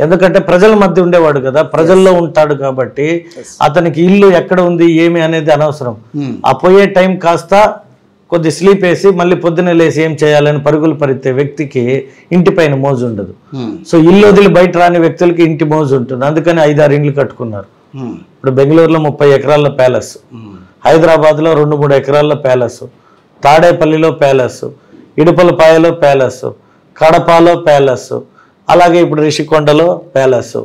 ఎందుకంటే ప్రజల మధ్య ఉండేవాడు కదా, ప్రజల్లో ఉంటాడు కాబట్టి అతనికి ఇల్లు ఎక్కడ ఉంది ఏమి అనేది అనవసరం. ఆ పోయే టైం కాస్త కొద్ది స్లీప్ వేసి మళ్ళీ పొద్దున్నే లేసి ఏం చేయాలని పరుగులు పరితే వ్యక్తికి ఇంటిపైన మోజు ఉండదు. సో ఇల్లు వదిలి బయట రాని వ్యక్తులకి ఇంటి మోజు ఉంటుంది. అందుకని 5-6 ఇండ్లు కట్టుకున్నారు. ఇప్పుడు బెంగళూరులో 30 ఎకరాల ప్యాలెస్, హైదరాబాద్లో 2-3 ఎకరాల ప్యాలెస్, తాడేపల్లిలో ప్యాలెస్, ఇడుపలపాయలో ప్యాలెస్, కడపలో ప్యాలెస్, అలాగే ఇప్పుడు రిషికొండలో ప్యాలెస్.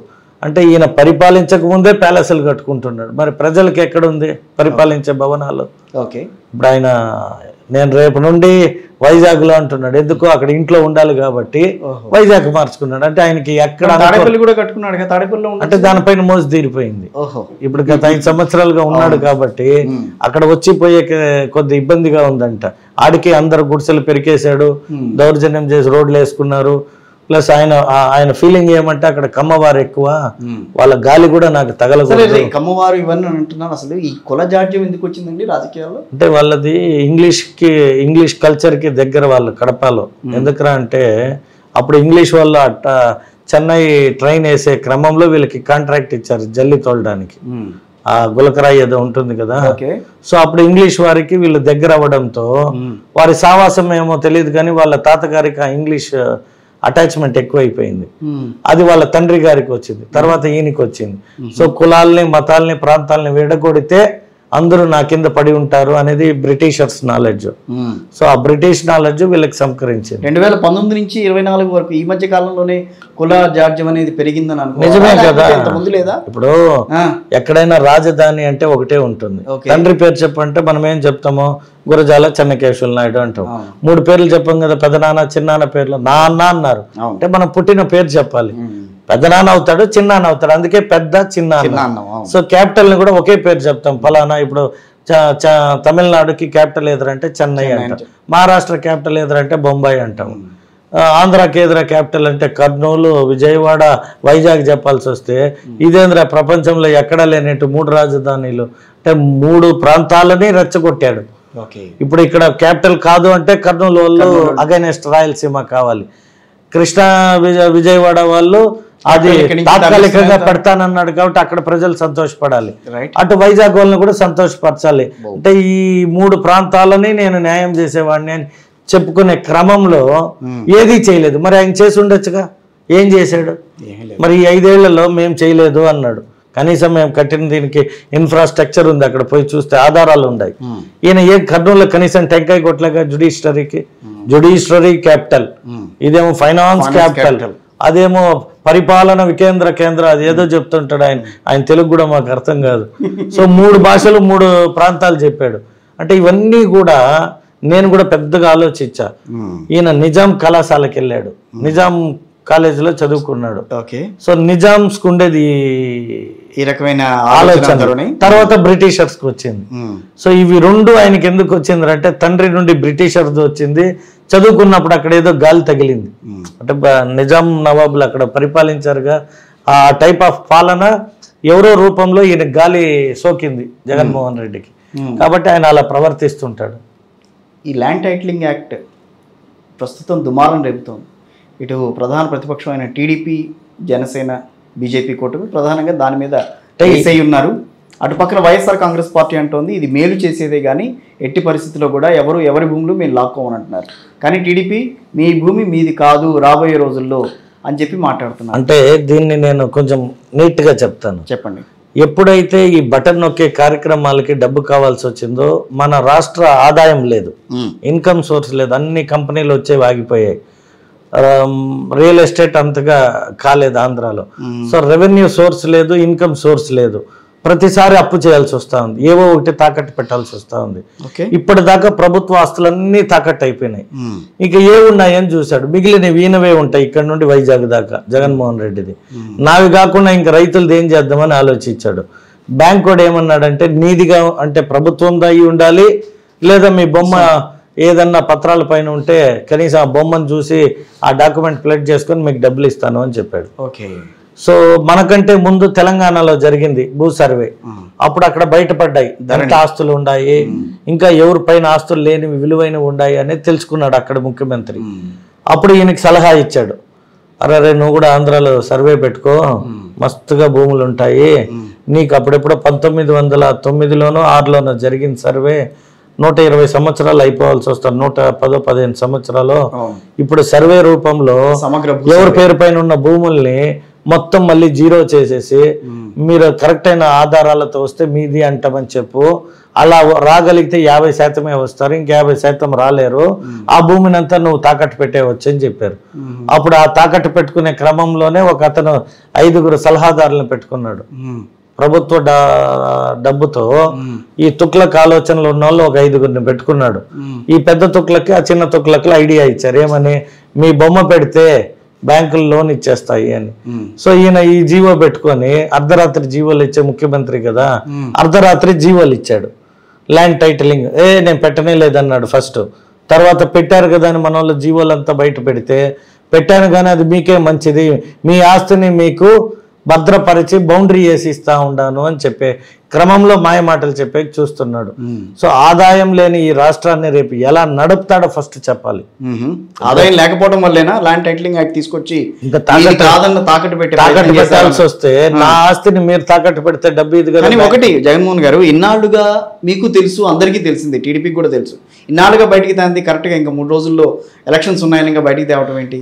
అంటే ఈయన పరిపాలించక ముందే ప్యాలెస్లు కట్టుకుంటున్నాడు. మరి ప్రజలకు ఎక్కడుంది పరిపాలించే భవనాలు? ఓకే. ఇప్పుడు ఆయన నేను రేపు నుండి వైజాగ్ లో అంటున్నాడు. ఎందుకు అక్కడ ఇంట్లో ఉండాలి కాబట్టి వైజాగ్ మార్చుకున్నాడు. అంటే ఆయనకి ఎక్కడ కూడా కట్టుకున్నాడు తాడేపల్లిలో, అంటే దానిపైన మోసు తీరిపోయింది. ఇప్పుడు గత 5 సంవత్సరాలుగా ఉన్నాడు కాబట్టి అక్కడ వచ్చిపోయే కొద్ది ఇబ్బందిగా ఉందంట. ఆడికి అందరు గుడిసెలు పెరికేశాడు, దౌర్జన్యం చేసి రోడ్లు వేసుకున్నారు. ప్లస్ ఆయన ఫీలింగ్ ఏమంటే అక్కడ కమ్మవారు ఎక్కువ, వాళ్ళ గాలి కూడా నాకు తగలకూడదు. కమ్మవారు ఇవన్నీ అంటున్నారు. అసలు ఈ కుల జాడ్యం ఎందుకు వచ్చిందండి రాజకీయాల్లో? అంటే వాళ్ళది ఇంగ్లీష్ కల్చర్ కి దగ్గర వాళ్ళు కడపలో. ఎందుకురా అంటే అప్పుడు ఇంగ్లీష్ వాళ్ళు చెన్నై ట్రైన్ వేసే క్రమంలో వీళ్ళకి కాంట్రాక్ట్ ఇచ్చారు జల్లి తోలడానికి. ఆ గులకరాయి ఏదో ఉంటుంది కదా. సో అప్పుడు ఇంగ్లీష్ వారికి వీళ్ళు దగ్గర అవ్వడంతో వారి సావాసం ఏమో తెలియదు కానీ వాళ్ళ తాతగారికి ఆ ఇంగ్లీష్ అటాచ్మెంట్ ఎక్కువైపోయింది. అది వాళ్ళ తండ్రి గారికి వచ్చింది, తర్వాత ఈయనకి వచ్చింది. సో కులాల్ని, మతాల్ని, ప్రాంతాలని విడగొడితే అందరూ నా కింద పడి ఉంటారు అనేది బ్రిటిషర్స్ నాలెడ్జ్. సో ఆ బ్రిటిష్ నాలెడ్జ్ వీళ్ళకి సంకరించింది. 2019 నుంచి 24 వరకు ఈ మధ్య కాలంలోనే కుల జాడ్యం అనేది పెరిగిందని అనుకో. నిజమే కదా. ముందు లేదా? ఇప్పుడు ఎక్కడైనా రాజధాని అంటే ఒకటే ఉంటుంది. తండ్రి పేరు చెప్పంటే మనం ఏం చెప్తామో గురజాల చెన్నకేశ్వర నాయుడు అంటాం. 3 పేర్లు చెప్పాం కదా, పెదనాన్న చిన్నాన్న పేర్లు. నాన్న అన్నారు అంటే మనం పుట్టిన పేరు చెప్పాలి. పెద్దనాన్న అవుతాడు, చిన్నాన్న అవుతాడు, అందుకే పెద్ద చిన్నాన్న. సో క్యాపిటల్ ని కూడా ఒకే పేరు చెప్తాం. ఫలానా ఇప్పుడు తమిళనాడుకి క్యాపిటల్ ఎదురంటే చెన్నై అంటాం, మహారాష్ట్ర క్యాపిటల్ ఎదురంటే బొంబాయి అంటాం, ఆంధ్రాకి ఎదుర క్యాపిటల్ అంటే కర్నూలు, విజయవాడ, వైజాగ్ చెప్పాల్సి వస్తే ఇదేంద్ర ప్రపంచంలో ఎక్కడా లేనట్టు 3 రాజధానిలు అంటే 3 ప్రాంతాలని రెచ్చగొట్టాడు. ఇప్పుడు ఇక్కడ క్యాపిటల్ కాదు అంటే కర్నూలు వాళ్ళు అగైనెస్ట్ రాయలసీమ కావాలి, కృష్ణా విజయవాడ వాళ్ళు అది తాత్కాలికంగా పెడతానన్నాడు కాబట్టి అక్కడ ప్రజలు సంతోషపడాలి, అటు వైజాగ్ వాళ్ళని కూడా సంతోషపరచాలి. అంటే ఈ 3 ప్రాంతాలని నేను న్యాయం చేసేవాడిని అని చెప్పుకునే క్రమంలో ఏదీ చేయలేదు. మరి ఆయన చేసి ఉండొచ్చుగా, ఏం చేశాడు? మరి ఈ 5 ఏళ్లలో మేము చేయలేదు అన్నాడు. కనీసం మేము కట్టిన దీనికి ఇన్ఫ్రాస్ట్రక్చర్ ఉంది, అక్కడ పోయి చూస్తే ఆధారాలు ఉన్నాయి. ఈయన కర్నూలులో కనీసం టెంకాయ కొట్టలేక జుడిషియరీ క్యాపిటల్, ఇదేమో ఫైనాన్స్ క్యాపిటల్, అదేమో పరిపాలన కేంద్ర అది ఏదో చెప్తుంటాడు ఆయన తెలుగు కూడా మాకు అర్థం కాదు. సో 3 భాషలు 3 ప్రాంతాలు చెప్పాడు. అంటే ఇవన్నీ కూడా నేను కూడా పెద్దగా ఆలోచించా. ఈయన నిజాం కళాశాలకి వెళ్ళాడు, నిజాం కాలేజీలో చదువుకున్నాడు. సో నిజాంస్ ఉండేది ఈ రకమైన ఆలోచన, తర్వాత బ్రిటిషర్స్ కి వచ్చింది. సో ఇవి 2 ఆయనకి ఎందుకు వచ్చింది అంటే తండ్రి నుండి బ్రిటిషర్స్ వచ్చింది, చదువుకున్నప్పుడు అక్కడ ఏదో గాలి తగిలింది. అంటే నిజాం నవాబులు అక్కడ పరిపాలించారుగా, ఆ టైప్ ఆఫ్ పాలన ఎవరో రూపంలో ఈయన గాలి సోకింది జగన్మోహన్ రెడ్డికి, కాబట్టి ఆయన అలా ప్రవర్తిస్తుంటాడు. ఈ ల్యాండ్ టైటిలింగ్ యాక్ట్ ప్రస్తుతం దుమారం రేపుతోంది. ఇటు ప్రధాన ప్రతిపక్షం అయిన టీడీపీ, జనసేన, బీజేపీ కూటమి ప్రధానంగా దాని మీద ఏసై ఉన్నారు. అటుపక్కన వైఎస్ఆర్ కాంగ్రెస్ పార్టీ అంటోంది ఇది మేలు చేసేదే కానీ ఎట్టి పరిస్థితుల్లో కూడా ఎవరి భూములు మేము లాక్కోమని అంటున్నారు. కానీ టీడీపీ మీ భూమి మీది కాదు రాబోయే రోజుల్లో అని చెప్పి మాట్లాడుతున్నారు. అంటే దీన్ని నేను కొంచెం నీట్గా చెప్తాను. చెప్పండి. ఎప్పుడైతే ఈ బటన్ నొక్కే కార్యక్రమాలకి డబ్బు కావాల్సి వచ్చిందో మన రాష్ట్ర ఆదాయం లేదు, ఇన్కమ్ సోర్స్ లేదు, అన్ని కంపెనీలు వచ్చేవి ఆగిపోయాయి, రియల్ ఎస్టేట్ అంతగా కాలేదు ఆంధ్రాలో. సో రెవెన్యూ సోర్స్ లేదు, ఇన్కమ్ సోర్స్ లేదు, ప్రతిసారి అప్పు చేయాల్సి వస్తూ ఉంది, ఏవో ఒకటి తాకట్టు పెట్టాల్సి వస్తూ ఉంది. ఇప్పటిదాకా ప్రభుత్వ ఆస్తులన్నీ తాకట్టు అయిపోయినాయి, ఇక ఏ ఉన్నాయని చూశాడు, మిగిలినవి ఈయనవే ఉంటాయి ఇక్కడ నుండి వైజాగ్ దాకా జగన్మోహన్ రెడ్డిది. నావి కాకుండా ఇంకా రైతులది ఏం చేద్దామని ఆలోచించాడు. బ్యాంక్ కూడా ఏమన్నాడంటే నీదిగా అంటే ప్రభుత్వం అయి ఉండాలి, లేదా మీ బొమ్మ ఏదన్నా పత్రాల పైన ఉంటే కనీసం ఆ బొమ్మను చూసి ఆ డాక్యుమెంట్ ప్లేట్ చేసుకొని మీకు డబ్బులు ఇస్తాను అని చెప్పాడు. సో మనకంటే ముందు తెలంగాణలో జరిగింది భూ సర్వే, అప్పుడు అక్కడ బయటపడ్డాయి ఎంత ఆస్తులు ఉన్నాయి, ఇంకా ఎవరి పైన ఆస్తులు లేనివి విలువైనవి ఉన్నాయి అనేది తెలుసుకున్నాడు అక్కడ ముఖ్యమంత్రి. అప్పుడు ఈయనకి సలహా ఇచ్చాడు, అరే నువ్వు కూడా ఆంధ్రాలో సర్వే పెట్టుకో, మస్తుగా భూములు ఉంటాయి నీకు. అప్పుడెప్పుడో 1909లోనో 6లోనో జరిగిన సర్వే, 120 సంవత్సరాలు అయిపోవాల్సి వస్తారు, 110-15 సంవత్సరాలు. ఇప్పుడు సర్వే రూపంలో ఎవరి పేరు పైన ఉన్న భూముల్ని మొత్తం మళ్ళీ జీరో చేసేసి మీరు కరెక్ట్ అయిన ఆధారాలతో వస్తే మీది అంటామని చెప్పు. అలా రాగలిగితే 50% వస్తారు, ఇంక 50% రాలేరు. ఆ భూమిని అంతా నువ్వు తాకట్టు పెట్టేవచ్చు అని చెప్పారు. అప్పుడు ఆ తాకట్టు పెట్టుకునే క్రమంలోనే ఒక అతను 5 సలహాదారులను పెట్టుకున్నాడు. ప్రభుత్వ డబ్బుతో ఈ తుక్లక్ ఆలోచనలు ఉన్న వాళ్ళు ఒక 5గురిని పెట్టుకున్నాడు. ఈ పెద్ద తుక్లకి ఆ చిన్న తుక్లకి ఐడియా ఇచ్చారు, ఏమని, మీ బొమ్మ పెడితే బ్యాంకులు లోన్ ఇచ్చేస్తాయి అని. సో ఈయన ఈ జీవో పెట్టుకొని అర్ధరాత్రి జీవోలు ఇచ్చే ముఖ్యమంత్రి కదా, అర్ధరాత్రి జీవోలు ఇచ్చాడు. ల్యాండ్ టైటిలింగ్ నేను పెట్టనే లేదన్నాడు ఫస్ట్. తర్వాత పెట్టారు కదా అని మన వాళ్ళు జీవోలు అంతా బయట పెడితే, పెట్టాను కానీ అది మీకే మంచిది, మీ ఆస్తిని మీకు భద్రపరిచి బౌండరీ వేసి ఇస్తా ఉండాను అని చెప్పే క్రమంలో మాయ మాటలు చెప్పే చూస్తున్నాడు. సో ఆదాయం లేని ఈ రాష్ట్రాన్ని రేపు ఎలా నడుపుతాడో ఫస్ట్ చెప్పాలి. ఆదాయం లేకపోవడం వల్లేనా ల్యాండ్ టైటిలింగ్ యాక్ట్ తీసుకొచ్చి ఇంకా తాకట్టు పెట్టాల్సి వస్తే, నా ఆస్తిని మీరు తాకట్టు పెడితే డబ్బు ఇది కదా. ఒకటి జగన్మోహన్ గారు, ఇన్నాళ్ళుగా మీకు తెలుసు, అందరికీ తెలిసింది, టీడీపీకి కూడా తెలుసు, ఇన్నాళ్ళుగా బయటికి తాంది కరెక్ట్గా ఇంకా 3 రోజుల్లో ఎలక్షన్స్ ఉన్నాయని ఇంకా బయటికి తేవటం ఏంటి?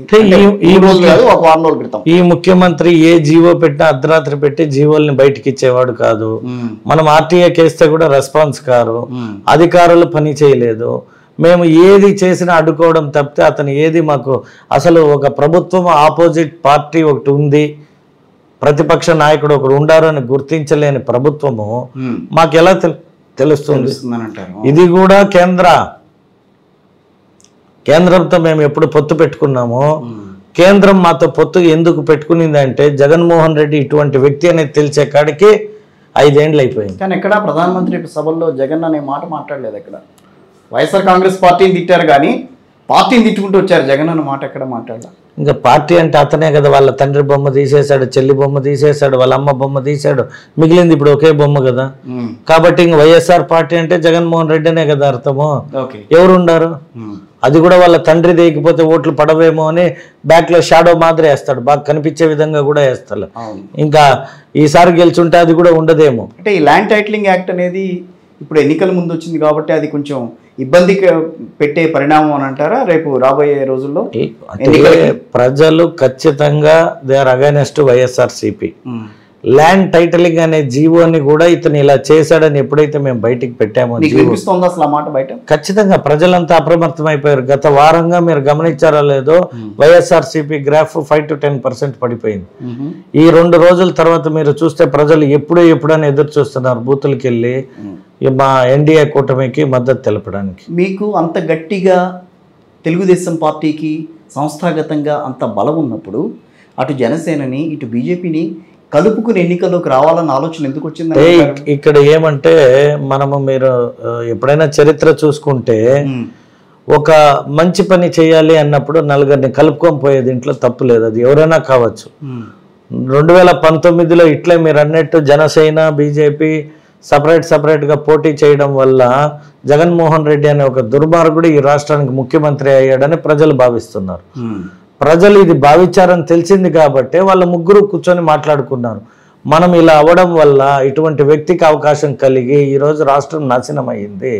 ఈ రోజు కాదు, ఒక 4 రోజుల క్రితం ఈ ముఖ్యమంత్రి ఏ జీవో పెట్టినా అర్ధరాత్రి పెట్టి జీవోల్ని బయటికి ఇచ్చేవాడు కాదు. మనం ఆర్టీఏ కేస్తే కూడా రెస్పాన్స్ కారు, అధికారులు పని చేయలేదు. మేము ఏది చేసినా అడ్డుకోవడం తప్పితే అతను ఏది మాకు అసలు ఒక ప్రభుత్వం ఆపోజిట్ పార్టీ ఒకటి ఉంది, ప్రతిపక్ష నాయకుడు ఒకరు ఉండారు అని గుర్తించలేని ప్రభుత్వము మాకు ఎలా తెలుస్తుంది? ఇది కూడా కేంద్రంతో మేము ఎప్పుడు పొత్తు పెట్టుకున్నామో, కేంద్రం మాతో పొత్తు ఎందుకు పెట్టుకునింది అంటే జగన్మోహన్ రెడ్డి ఇటువంటి వ్యక్తి అనేది తెలిసే కాడికి 5 ఏళ్ళు అయిపోయింది. కానీ ఎక్కడ ప్రధానమంత్రి సభల్లో జగన్ అనే మాట మాట్లాడలేదు. ఎక్కడ వైఎస్ఆర్ కాంగ్రెస్ పార్టీని తిట్టారు కానీ పార్టీని తిట్టుకుంటూ వచ్చారు, జగన్ అన్న మాట ఎక్కడ మాట్లాడాలి? ఇంకా పార్టీ అంటే అతనే కదా, వాళ్ళ తండ్రి బొమ్మ తీసేశాడు, చెల్లి బొమ్మ తీసేశాడు, వాళ్ళ అమ్మ బొమ్మ తీశాడు, మిగిలింది ఇప్పుడు ఒకే బొమ్మ కదా. కాబట్టి ఇంక వైఎస్ఆర్ పార్టీ అంటే జగన్మోహన్ రెడ్డి అనే కదా అర్థము. ఎవరుండారు? అది కూడా వాళ్ళ తండ్రి దేకపోతే ఓట్లు పడవేమో అని బ్యాక్లో షాడో మాదిరి వేస్తాడు, బాగా కనిపించే విధంగా కూడా వేస్తాడు. ఇంకా ఈసారి గెలుచుంటే అది కూడా ఉండదేమో. అంటే ఈ ల్యాండ్ టైటిలింగ్ యాక్ట్ అనేది ఇప్పుడు ఎన్నికల ముందు వచ్చింది కాబట్టి అది కొంచెం ఇబ్బంది పెట్టే పరిణామం అని అంటారా రేపు రాబోయే రోజుల్లో? ప్రజలు ఖచ్చితంగా they are against YSRCP. Land titling అనే జీవోని కూడా ఇతను ఇలా చేశాడని ఎప్పుడైతే మేము బయటికి పెట్టామో, అసలు ఆ మాట బయట ఖచ్చితంగా ప్రజలంతా అప్రమత్తం అయిపోయారు. గత వారంగా మీరు గమనించారో లేదో, వైఎస్ఆర్సీపీ గ్రాఫ్ 5 to 10% పడిపోయింది. ఈ 2 రోజుల తర్వాత మీరు చూస్తే ప్రజలు ఎప్పుడని ఎదురు చూస్తున్నారు బూతులకి వెళ్ళి మా ఎన్డీఏ కూటమికి మద్దతు తెలపడానికి. మీకు అంత గట్టిగా తెలుగుదేశం పార్టీకి సంస్థాగతంగా అంత బలం ఉన్నప్పుడు అటు జనసేనని ఇటు బీజేపీని కలుపుకుని ఎన్నికల్లోకి రావాలన్న ఆలోచన ఎందుకు వచ్చింది? ఇక్కడ ఏమంటే మీరు ఎప్పుడైనా చరిత్ర చూసుకుంటే ఒక మంచి పని చేయాలి అన్నప్పుడు నలుగురిని కలుపుకొని పోయే దీంట్లో తప్పు లేదు, అది ఎవరైనా కావచ్చు. 2019లో ఇట్లే మీరు అన్నట్టు జనసేన బీజేపీ సపరేట్గా పోటీ చేయడం వల్ల జగన్మోహన్ రెడ్డి అనే ఒక దుర్మార్గుడు ఈ రాష్ట్రానికి ముఖ్యమంత్రి అయ్యాడని ప్రజలు భావిస్తున్నారు. ప్రజలు ఇది భావించారని తెలిసింది కాబట్టి వాళ్ళ ముగ్గురు కూర్చొని మాట్లాడుకున్నారు. మనం ఇలా అవ్వడం వల్ల ఇటువంటి వ్యక్తికి అవకాశం కలిగి ఈరోజు రాష్ట్రం నాశనం అయ్యింది,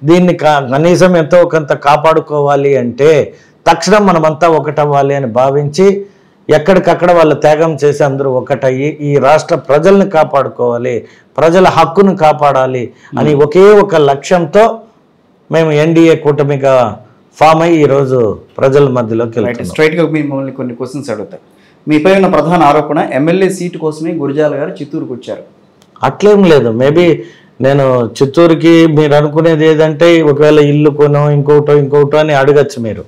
దీన్ని కనీసం ఎంతో కొంత కాపాడుకోవాలి అంటే తక్షణం మనమంతా ఒకటవ్వాలి అని భావించి ఎక్కడికక్కడ వాళ్ళు త్యాగం చేసి అందరూ ఒకటయ్యి ఈ రాష్ట్ర ప్రజల్ని కాపాడుకోవాలి, ప్రజల హక్కును కాపాడాలి అని ఒకే ఒక లక్ష్యంతో మేము ఎన్డీఏ కూటమిగా ఫామ్ అయ్యి ఈరోజు ప్రజల మధ్యలోకి వెళ్తాం. స్ట్రైట్గా మిమ్మల్ని కొన్ని క్వశ్చన్స్ అడుగుతారు. మీపై ఉన్న ప్రధాన ఆరోపణ ఎమ్మెల్యే సీటు కోసమే గురజాల గారు చిత్తూరుకు వచ్చారు. అట్లేం లేదు. మేబీ నేను చిత్తూరుకి మీరు అనుకునేది ఏదంటే ఒకవేళ ఇల్లు కొనో ఇంకోటో అని అడగచ్చు మీరు.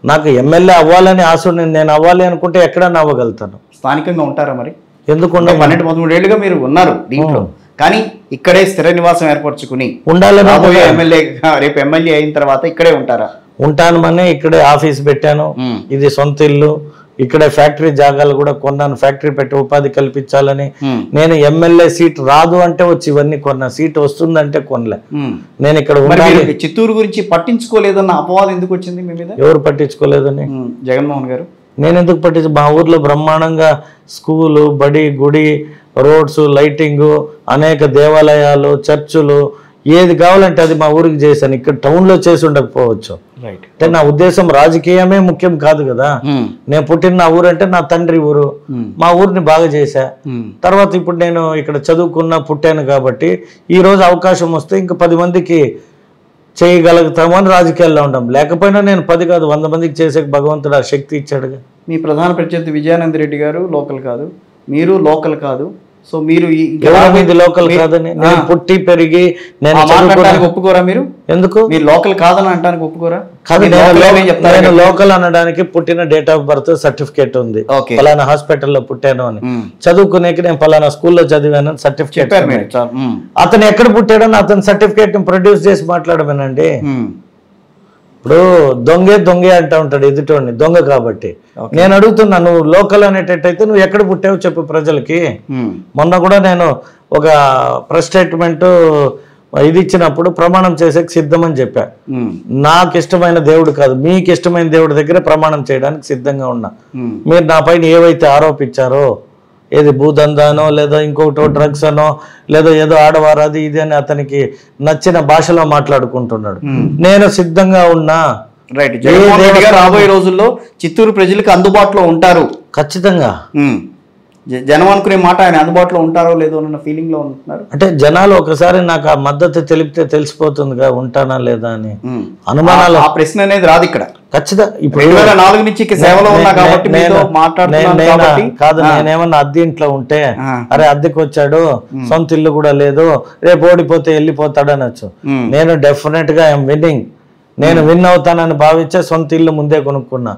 నాకు ఎమ్మెల్యే అవ్వాలని ఆశ, నేను అవ్వాలి అనుకుంటే ఎక్కడన్నా అవ్వగలుగుతాను. స్థానికంగా ఉంటారా మరి? ఎందుకు 12-13 ఏళ్ళుగా మీరు ఉన్నారు దీంట్లో, కానీ ఇక్కడే స్థిర నివాసం ఏర్పరచుకుని ఉండాలని రేపు ఎమ్మెల్యే అయిన తర్వాత ఇక్కడే ఉంటారా? ఉంటాను. ఇక్కడే ఆఫీస్ పెట్టాను, ఇది సొంత ఇల్లు, ఇక్కడే ఫ్యాక్టరీ జాగాలు కూడా కొన్నాను, ఫ్యాక్టరీ పెట్టి ఉపాధి కల్పించాలని. నేను ఎమ్మెల్యే సీట్ రాదు అంటే వచ్చి ఇవన్నీ కొన్నా, సీట్ వస్తుందంటే కొనలే. నేను ఇక్కడ చిత్తూరు గురించి పట్టించుకోలేదన్న అపవాదం ఎందుకు వచ్చింది మీ మీద? ఎవరు పట్టించుకోలేదని? జగన్మోహన్ గారు. నేను ఎందుకు మా ఊర్లో బ్రహ్మాండంగా స్కూలు, బడి, గుడి, రోడ్స్, లైటింగు, అనేక దేవాలయాలు, చర్చులు, ఏది కావాలంటే అది మా ఊరికి చేశాను. ఇక్కడ టౌన్లో చేసి ఉండకపోవచ్చు. అంటే నా ఉద్దేశం రాజకీయమే ముఖ్యం కాదు కదా. నేను పుట్టిన నా ఊరు అంటే నా తండ్రి ఊరు, మా ఊరిని బాగా చేశా. తర్వాత ఇప్పుడు నేను ఇక్కడ చదువుకున్నా, పుట్టాను కాబట్టి ఈ రోజు అవకాశం వస్తే ఇంకా 10 మందికి చేయగలుగుతాము అని రాజకీయాల్లో ఉంటాం. లేకపోయినా నేను 10 కాదు 100 మందికి చేసే భగవంతుడు ఆ శక్తి ఇచ్చాడుగా. మీ ప్రధాన ప్రత్యర్థి విజయానంద రెడ్డి గారు లోకల్ కాదు, మీరు లోకల్ కాదు, సో మీరు ఎవరి లోకల్ కాదని నేను పుట్టి పెరిగి నేను ఒప్పుకోరా? మీరు ఎందుకు మీరు లోకల్ కాదని అంటానికి ఒప్పుకోరా? కాదు, నేను లోకల్ అనడానికి పుట్టిన డేట్ ఆఫ్ బర్త్ సర్టిఫికేట్ ఉంది, పలానా హాస్పిటల్లో పుట్టాను అని. చదువుకునేకి నేను పలానా స్కూల్లో చదివాను సర్టిఫికేట్. అతను ఎక్కడ పుట్టాడని అతని సర్టిఫికేట్ ప్రొడ్యూస్ చేసి మాట్లాడమేనండి. ఇప్పుడు దొంగే అంటా ఉంటాడు ఎదుటోడిని, దొంగ కాబట్టి. నేను అడుగుతున్నా, నువ్వు లోకల్ అనేటట్టయితే నువ్వు ఎక్కడ పుట్టావు చెప్పు ప్రజలకి. మొన్న కూడా నేను ఒక ప్రెస్ స్టేట్మెంట్ ఇది ఇచ్చినప్పుడు ప్రమాణం చేసేకి సిద్ధమని చెప్పా. నాకు ఇష్టమైన దేవుడు కాదు, మీకు ఇష్టమైన దేవుడి దగ్గర ప్రమాణం చేయడానికి సిద్ధంగా ఉన్నా. మీరు నా పైన ఏవైతే ఆరోపించారో, ఏది భూదందానో లేదా ఇంకొకటో డ్రగ్స్ అనో లేదా ఏదో ఆడవారు అది ఇది అని అతనికి నచ్చిన భాషలో మాట్లాడుకుంటున్నాడు. నేను సిద్ధంగా ఉన్నా. రైట్. రాబోయే రోజుల్లో చిత్తూరు ప్రజలకు అందుబాటులో ఉంటారు ఖచ్చితంగా. జనం అనుకునే మాట ఆయన అందుబాటులో ఉంటారో లేదో అన్న ఫీలింగ్ లో ఉంటున్నారు. అంటే జనాలు ఒకసారి నాకు ఆ మద్దతు తెలిపితే తెలిసిపోతుందిగా ఉంటానా లేదా అని అనుమానాలు. ఆ ప్రశ్న అనేది రాదు ఇక్కడ. ఖచ్చితంగా ఇప్పుడు 2004 నుంచి సేవలో ఉన్నా కాబట్టి కాదు, నేనేమన్నా అద్దె ఇంట్లో ఉంటే అరే అద్దెకి వచ్చాడు, సొంత ఇల్లు కూడా లేదు, రేపు ఓడిపోతే వెళ్ళిపోతాడు అనొచ్చు. నేను డెఫినెట్ గా ఐఎమ్ విన్నింగ్, నేను విన్ అవుతానని భావించే సొంత ఇల్లు ముందే కొనుక్కున్నా.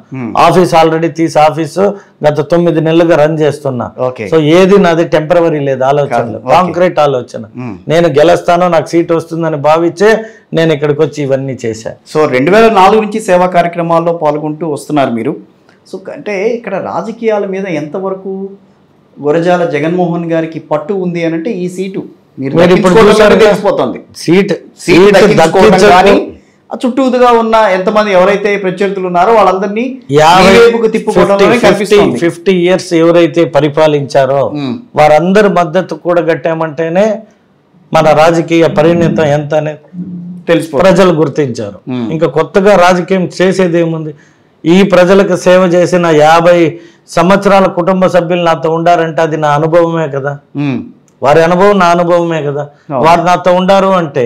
ఆఫీస్ ఆల్రెడీ ఆఫీసు గత 9 నెలలుగా రన్ చేస్తున్నా. సో ఏది నాది టెంపరవరీ లేదు, ఆలోచనలు కాంక్రీట్ ఆలోచన. నేను గెలుస్తానో నాకు సీట్ వస్తుందని భావించే నేను ఇక్కడికి వచ్చి ఇవన్నీ చేశా. సో 2004 నుంచి సేవా కార్యక్రమాల్లో పాల్గొంటూ వస్తున్నారు మీరు. సో అంటే ఇక్కడ రాజకీయాల మీద ఎంతవరకు గురజాల జగన్మోహన్ గారికి పట్టు ఉంది అని అంటే ఈ సీటు మీరు ఇప్పుడు తెలిసిపోతుంది. సీట్ చుట్టూగా ఉన్న ఎంతమంది ఎవరైతే ప్రత్యర్థులు ఉన్నారో వాళ్ళందరినీ 50 years ఎవరైతే పరిపాలించారో వారందరి మద్దతు కూడా గట్టామంటేనే మన రాజకీయ పరిణితం ఎంత అనేది తెలుసు, ప్రజలు గుర్తించారు. ఇంకా కొత్తగా రాజకీయం చేసేది ఏముంది? ఈ ప్రజలకు సేవ చేసిన 50 సంవత్సరాల కుటుంబ సభ్యులు నాతో ఉండారంటే అది నా అనుభవమే కదా. వారి అనుభవం నా అనుభవమే కదా. వారు నాతో ఉండారు అంటే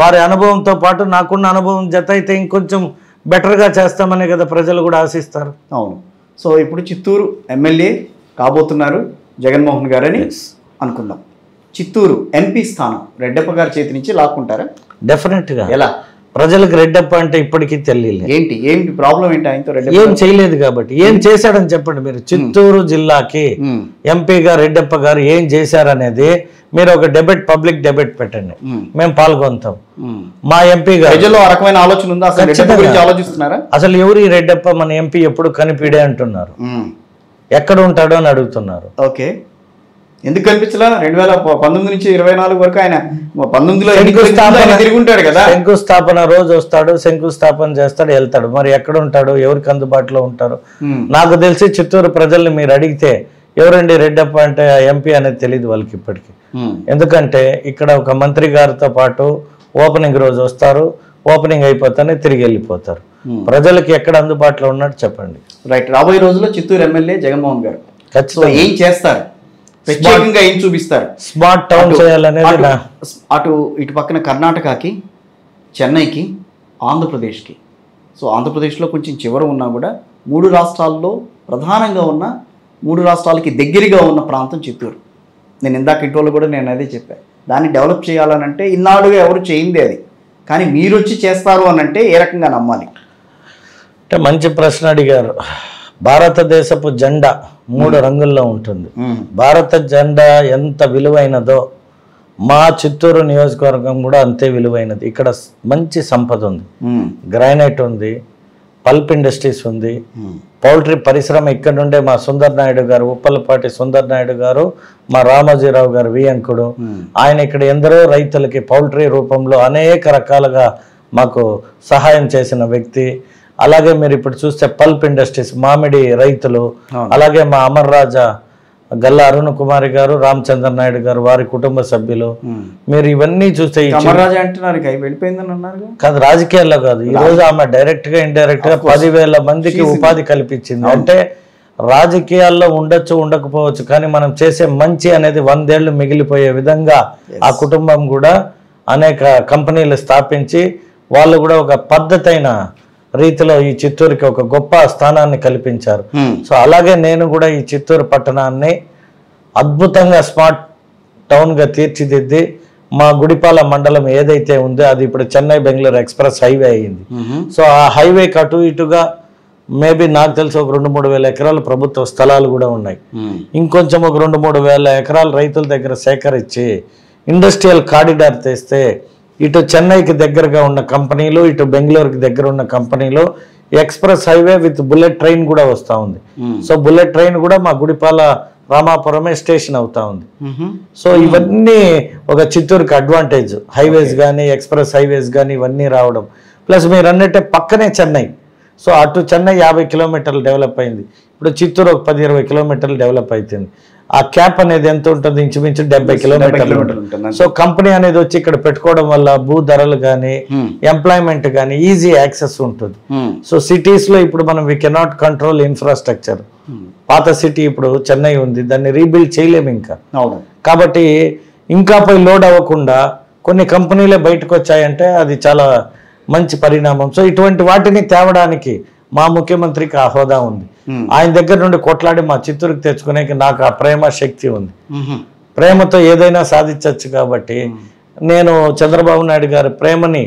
వారి అనుభవంతో పాటు నాకున్న అనుభవం జత అయితే ఇంకొంచెం బెటర్గా చేస్తామనే కదా ప్రజలు కూడా ఆశిస్తారు. అవును. సో ఇప్పుడు చిత్తూరు ఎమ్మెల్యే కాబోతున్నారు జగన్మోహన్ గారని అనుకుందాం. చిత్తూరు ఎంపీ స్థానం రెడ్డప్ప గారి చేతి నుంచి లాక్కుంటారా? డెఫినెట్గా. ఎలా? ప్రజలకు రెడ్డప్ప అంటే ఇప్పటికీ తెలియలేదు. ఏంటి ప్రాబ్లం ఏంటి ఆయనతో? ఏం చేయలేదు కాబట్టి. ఏం చేశాడని చెప్పండి మీరు. చిత్తూరు జిల్లాకి ఎంపీగా రెడ్డప్ప గారు ఏం చేశారనేది మీరు ఒక పబ్లిక్ డెబేట్ పెట్టండి, మేము పాల్గొంటాం. మా ఎంపీ గారు ప్రజల్లో ఆ రకమైన ఆలోచన ఉందా? ఆలోచిస్తున్నారా? అసలు ఎవరు ఈ రెడ్డప్ప మన ఎంపీ ఎప్పుడు కనిపిడే అంటున్నారు, ఎక్కడ ఉంటాడో అని అడుగుతున్నారు. ఓకే, ఎందుకు కనిపించలా? 2019 నుంచి 24 వరకు ఆయన 19లో తిరిగి ఉంటాడు కదా. శంకుస్థాపన రోజు వస్తాడు, శంకుస్థాపన చేస్తాడు, వెళ్తాడు. మరి ఎక్కడ ఉంటాడు, ఎవరికి అందుబాటులో ఉంటారు? నాకు తెలిసి చిత్తూరు ప్రజల్ని మీరు అడిగితే ఎవరండి రెడ్డప్ప అంటే ఎంపీ అనేది తెలియదు వాళ్ళకి ఇప్పటికీ. ఎందుకంటే ఇక్కడ ఒక మంత్రి గారితో పాటు ఓపెనింగ్ రోజు వస్తారు, ఓపెనింగ్ అయిపోతానే తిరిగి వెళ్ళిపోతారు. ప్రజలకి ఎక్కడ అందుబాటులో ఉన్నాడు చెప్పండి. రైట్. రాబోయే రోజుల్లో చిత్తూరు ఎమ్మెల్యే జగన్మోహన్ గారు ఖచ్చితంగా ఏం చేస్తారు, ప్రత్యేకంగా ఏం చూపిస్తారు? స్మార్ట్ టౌన్ చేయాలనేది. అటు ఇటు పక్కన కర్ణాటకకి, చెన్నైకి, ఆంధ్రప్రదేశ్కి. సో ఆంధ్రప్రదేశ్లో కొంచెం చివర ఉన్నా కూడా 3 రాష్ట్రాల్లో ప్రధానంగా ఉన్న 3 రాష్ట్రాలకి దగ్గరగా ఉన్న ప్రాంతం చిత్తూరు. నేను ఇందాక ఇంటోళ్ళు కూడా నేను అదే చెప్పాను. దాన్ని డెవలప్ చేయాలనంటే ఇన్నాళ్ళుగా ఎవరు చేయిందే అది, కానీ మీరు వచ్చి చేస్తారు అనంటే ఏ రకంగా నమ్మాలి? అంటే మంచి ప్రశ్న అడిగారు. భారతదేశపు జెండా 3 రంగుల్లో ఉంటుంది. భారత జెండా ఎంత విలువైనదో మా చిత్తూరు నియోజకవర్గం కూడా అంతే విలువైనది. ఇక్కడ మంచి సంపద ఉంది, గ్రానైట్ ఉంది, పల్ప్ ఇండస్ట్రీస్ ఉంది, పౌల్ట్రీ పరిశ్రమ ఇక్కడ నుండే మా సుందర్ నాయుడు గారు, ఉప్పలపాటి సుందర్ నాయుడు గారు, మా రామోజీరావు గారు వియంకుడు, ఆయన ఇక్కడ ఎందరో రైతులకి పౌల్ట్రీ రూపంలో అనేక రకాలుగా మాకు సహాయం చేసిన వ్యక్తి. అలాగే మీరు ఇప్పుడు చూస్తే పల్ప్ ఇండస్ట్రీస్, మామిడి రైతులు, అలాగే మా అమర్ రాజా గల్లా అరుణ్ కుమారి గారు, రామచంద్ర నాయుడు గారు, వారి కుటుంబ సభ్యులు. మీరు ఇవన్నీ చూస్తే కాదు, రాజకీయాల్లో కాదు, ఈ రోజు ఆమె డైరెక్ట్ గా ఇండైరెక్ట్ గా 10,000 మందికి ఉపాధి కల్పించింది. అంటే రాజకీయాల్లో ఉండొచ్చు ఉండకపోవచ్చు, కానీ మనం చేసే మంచి అనేది 100 ఏళ్ళు మిగిలిపోయే విధంగా ఆ కుటుంబం కూడా అనేక కంపెనీలు స్థాపించి వాళ్ళు కూడా ఒక పద్ధతైన రీతిలో ఈ చిత్తూరుకి ఒక గొప్ప స్థానాన్ని కల్పించారు. సో అలాగే నేను కూడా ఈ చిత్తూరు పట్టణాన్ని అద్భుతంగా స్మార్ట్ టౌన్గా తీర్చిదిద్ది మా గుడిపాల మండలం ఏదైతే ఉందో అది ఇప్పుడు చెన్నై బెంగళూరు ఎక్స్ప్రెస్ హైవే అయ్యింది. సో ఆ హైవేకి అటు ఇటుగా మేబీ నాకు తెలిసి ఒక 2-3 వేల ఎకరాలు ప్రభుత్వ స్థలాలు కూడా ఉన్నాయి. ఇంకొంచెం ఒక 2-3 వేల ఎకరాలు రైతుల దగ్గర సేకరించి ఇండస్ట్రియల్ కారిడార్ తెస్తే ఇటు చెన్నైకి దగ్గరగా ఉన్న కంపెనీలు, ఇటు బెంగళూరుకి దగ్గర ఉన్న కంపెనీలు, express highway with bullet train కూడా వస్తూ ఉంది. సో బుల్లెట్ ట్రైన్ కూడా మా గుడిపాల రామాపురమే స్టేషన్ అవుతా ఉంది. సో ఇవన్నీ ఒక చిత్తూరుకి అడ్వాంటేజ్, హైవేస్ కానీ ఎక్స్ప్రెస్ హైవేస్ కానీ ఇవన్నీ రావడం. ప్లస్ మీరు అన్నట్టే పక్కనే చెన్నై. సో అటు చెన్నై 50 కిలోమీటర్లు డెవలప్ అయింది. ఇప్పుడు చిత్తూరు ఒక 10-20 కిలోమీటర్లు డెవలప్ అవుతుంది. ఆ క్యాప్ అనేది ఎంత ఉంటుంది? ఇంచుమించు 70 కిలోమీటర్లు ఉంటుంది. సో కంపెనీ అనేది వచ్చి ఇక్కడ పెట్టుకోవడం వల్ల భూ ధరలు కానీ ఎంప్లాయ్మెంట్ కానీ ఈజీ యాక్సెస్ ఉంటుంది. సో సిటీస్ లో ఇప్పుడు మనం వీ కెనాట్ కంట్రోల్ ఇన్ఫ్రాస్ట్రక్చర్. పాత సిటీ ఇప్పుడు చెన్నై ఉంది, దాన్ని రీబిల్డ్ చేయలేము ఇంకా. కాబట్టి ఇంకా పై లోడ్ అవ్వకుండా కొన్ని కంపెనీలే బయటకు వచ్చాయంటే అది చాలా మంచి పరిణామం. సో ఇటువంటి వాటిని తేవడానికి మా ముఖ్యమంత్రికి ఆ హోదా ఉంది. ఆయన దగ్గర నుండి కొట్లాడి మా చిత్తూరుకి తెచ్చుకునే నాకు ఆ ప్రేమ శక్తి ఉంది. ప్రేమతో ఏదైనా సాధించవచ్చు. కాబట్టి నేను చంద్రబాబు నాయుడు గారి ప్రేమని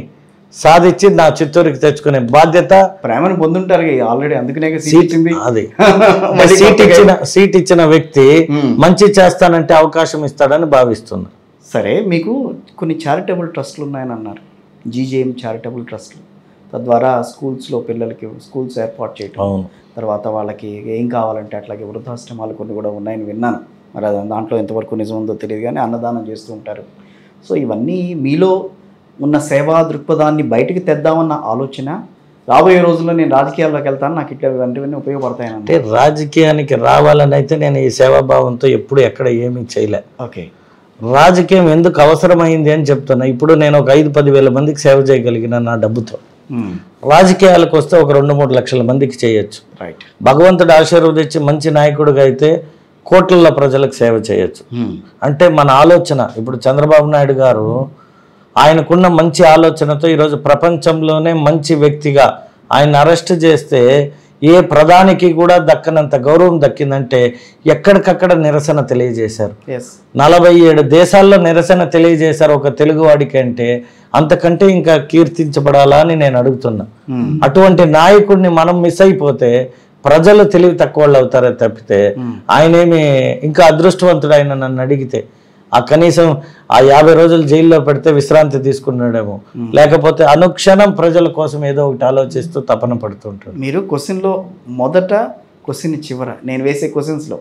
సాధించి నా చిత్తూరుకి తెచ్చుకునే బాధ్యత. ప్రేమను పొందుంటారు ఆల్రెడీ, అందుకనే అది సీట్ ఇచ్చిన వ్యక్తి మంచి చేస్తానంటే అవకాశం ఇస్తాడని భావిస్తున్నా. సరే, మీకు కొన్ని చారిటబుల్ ట్రస్టులు ఉన్నాయని అన్నారు, జీజేఎం చారిటబుల్ ట్రస్ట్లు. తద్వారా స్కూల్స్లో పిల్లలకి స్కూల్స్ ఏర్పాటు చేయటం, తర్వాత వాళ్ళకి ఏం కావాలంటే అట్లాగే వృద్ధాశ్రమాలు కొన్ని కూడా ఉన్నాయని విన్నాను. మరి దాంట్లో ఎంతవరకు నిజం ఉందో తెలియదు, కానీ అన్నదానం చేస్తూ ఉంటారు. సో ఇవన్నీ మీలో ఉన్న సేవా దృక్పథాన్ని బయటికి తెద్దామన్న ఆలోచన. రాబోయే రోజుల్లో నేను రాజకీయాల్లోకి వెళ్తాను, నాకు ఇట్లా ఇవన్నీ ఉపయోగపడతాయని. అంటే రాజకీయానికి రావాలని అయితే నేను ఈ సేవాభావంతో ఎప్పుడు ఎక్కడ ఏమీ చేయలే. ఓకే, రాజకీయం ఎందుకు అవసరమైంది అని చెప్తున్నా. ఇప్పుడు నేను ఒక 5-10 వేల మందికి సేవ చేయగలిగిన నా డబ్బుతో. రాజకీయాలకు వస్తే ఒక 2-3 లక్షల మందికి చేయొచ్చు. రైట్. భగవంతుడు ఆశీర్వదించి మంచి నాయకుడిగా అయితే కోట్ల ప్రజలకు సేవ చేయొచ్చు. అంటే మన ఆలోచన. ఇప్పుడు చంద్రబాబు నాయుడు గారు ఆయనకున్న మంచి ఆలోచనతో ఈరోజు ప్రపంచంలోనే మంచి వ్యక్తిగా ఆయన అరెస్ట్ చేస్తే ఏ ప్రధానికి కూడా దక్కనంత గౌరవం దక్కిందంటే ఎక్కడికక్కడ నిరసన తెలియజేశారు. 47 దేశాల్లో నిరసన తెలియజేశారు ఒక తెలుగువాడికి. అంటే అంతకంటే ఇంకా కీర్తించబడాలా అని నేను అడుగుతున్నా. అటువంటి నాయకుడిని మనం మిస్ అయిపోతే ప్రజలు తెలివి తక్కువ వాళ్ళు అవుతారే తప్పితే ఆయనేమి ఇంకా అదృష్టవంతుడు. ఆయన నన్ను అడిగితే ఆ కనీసం ఆ 50 రోజులు జైల్లో పెడితే విశ్రాంతి తీసుకున్నాడేమో, లేకపోతే అనుక్షణం ప్రజల కోసం ఏదో ఒకటి ఆలోచిస్తూ తపన పడుతుంటాడు. మీరు క్వశ్చన్లో మొదట క్వశ్చన్ చివర నేను వేసే క్వశ్చన్స్లో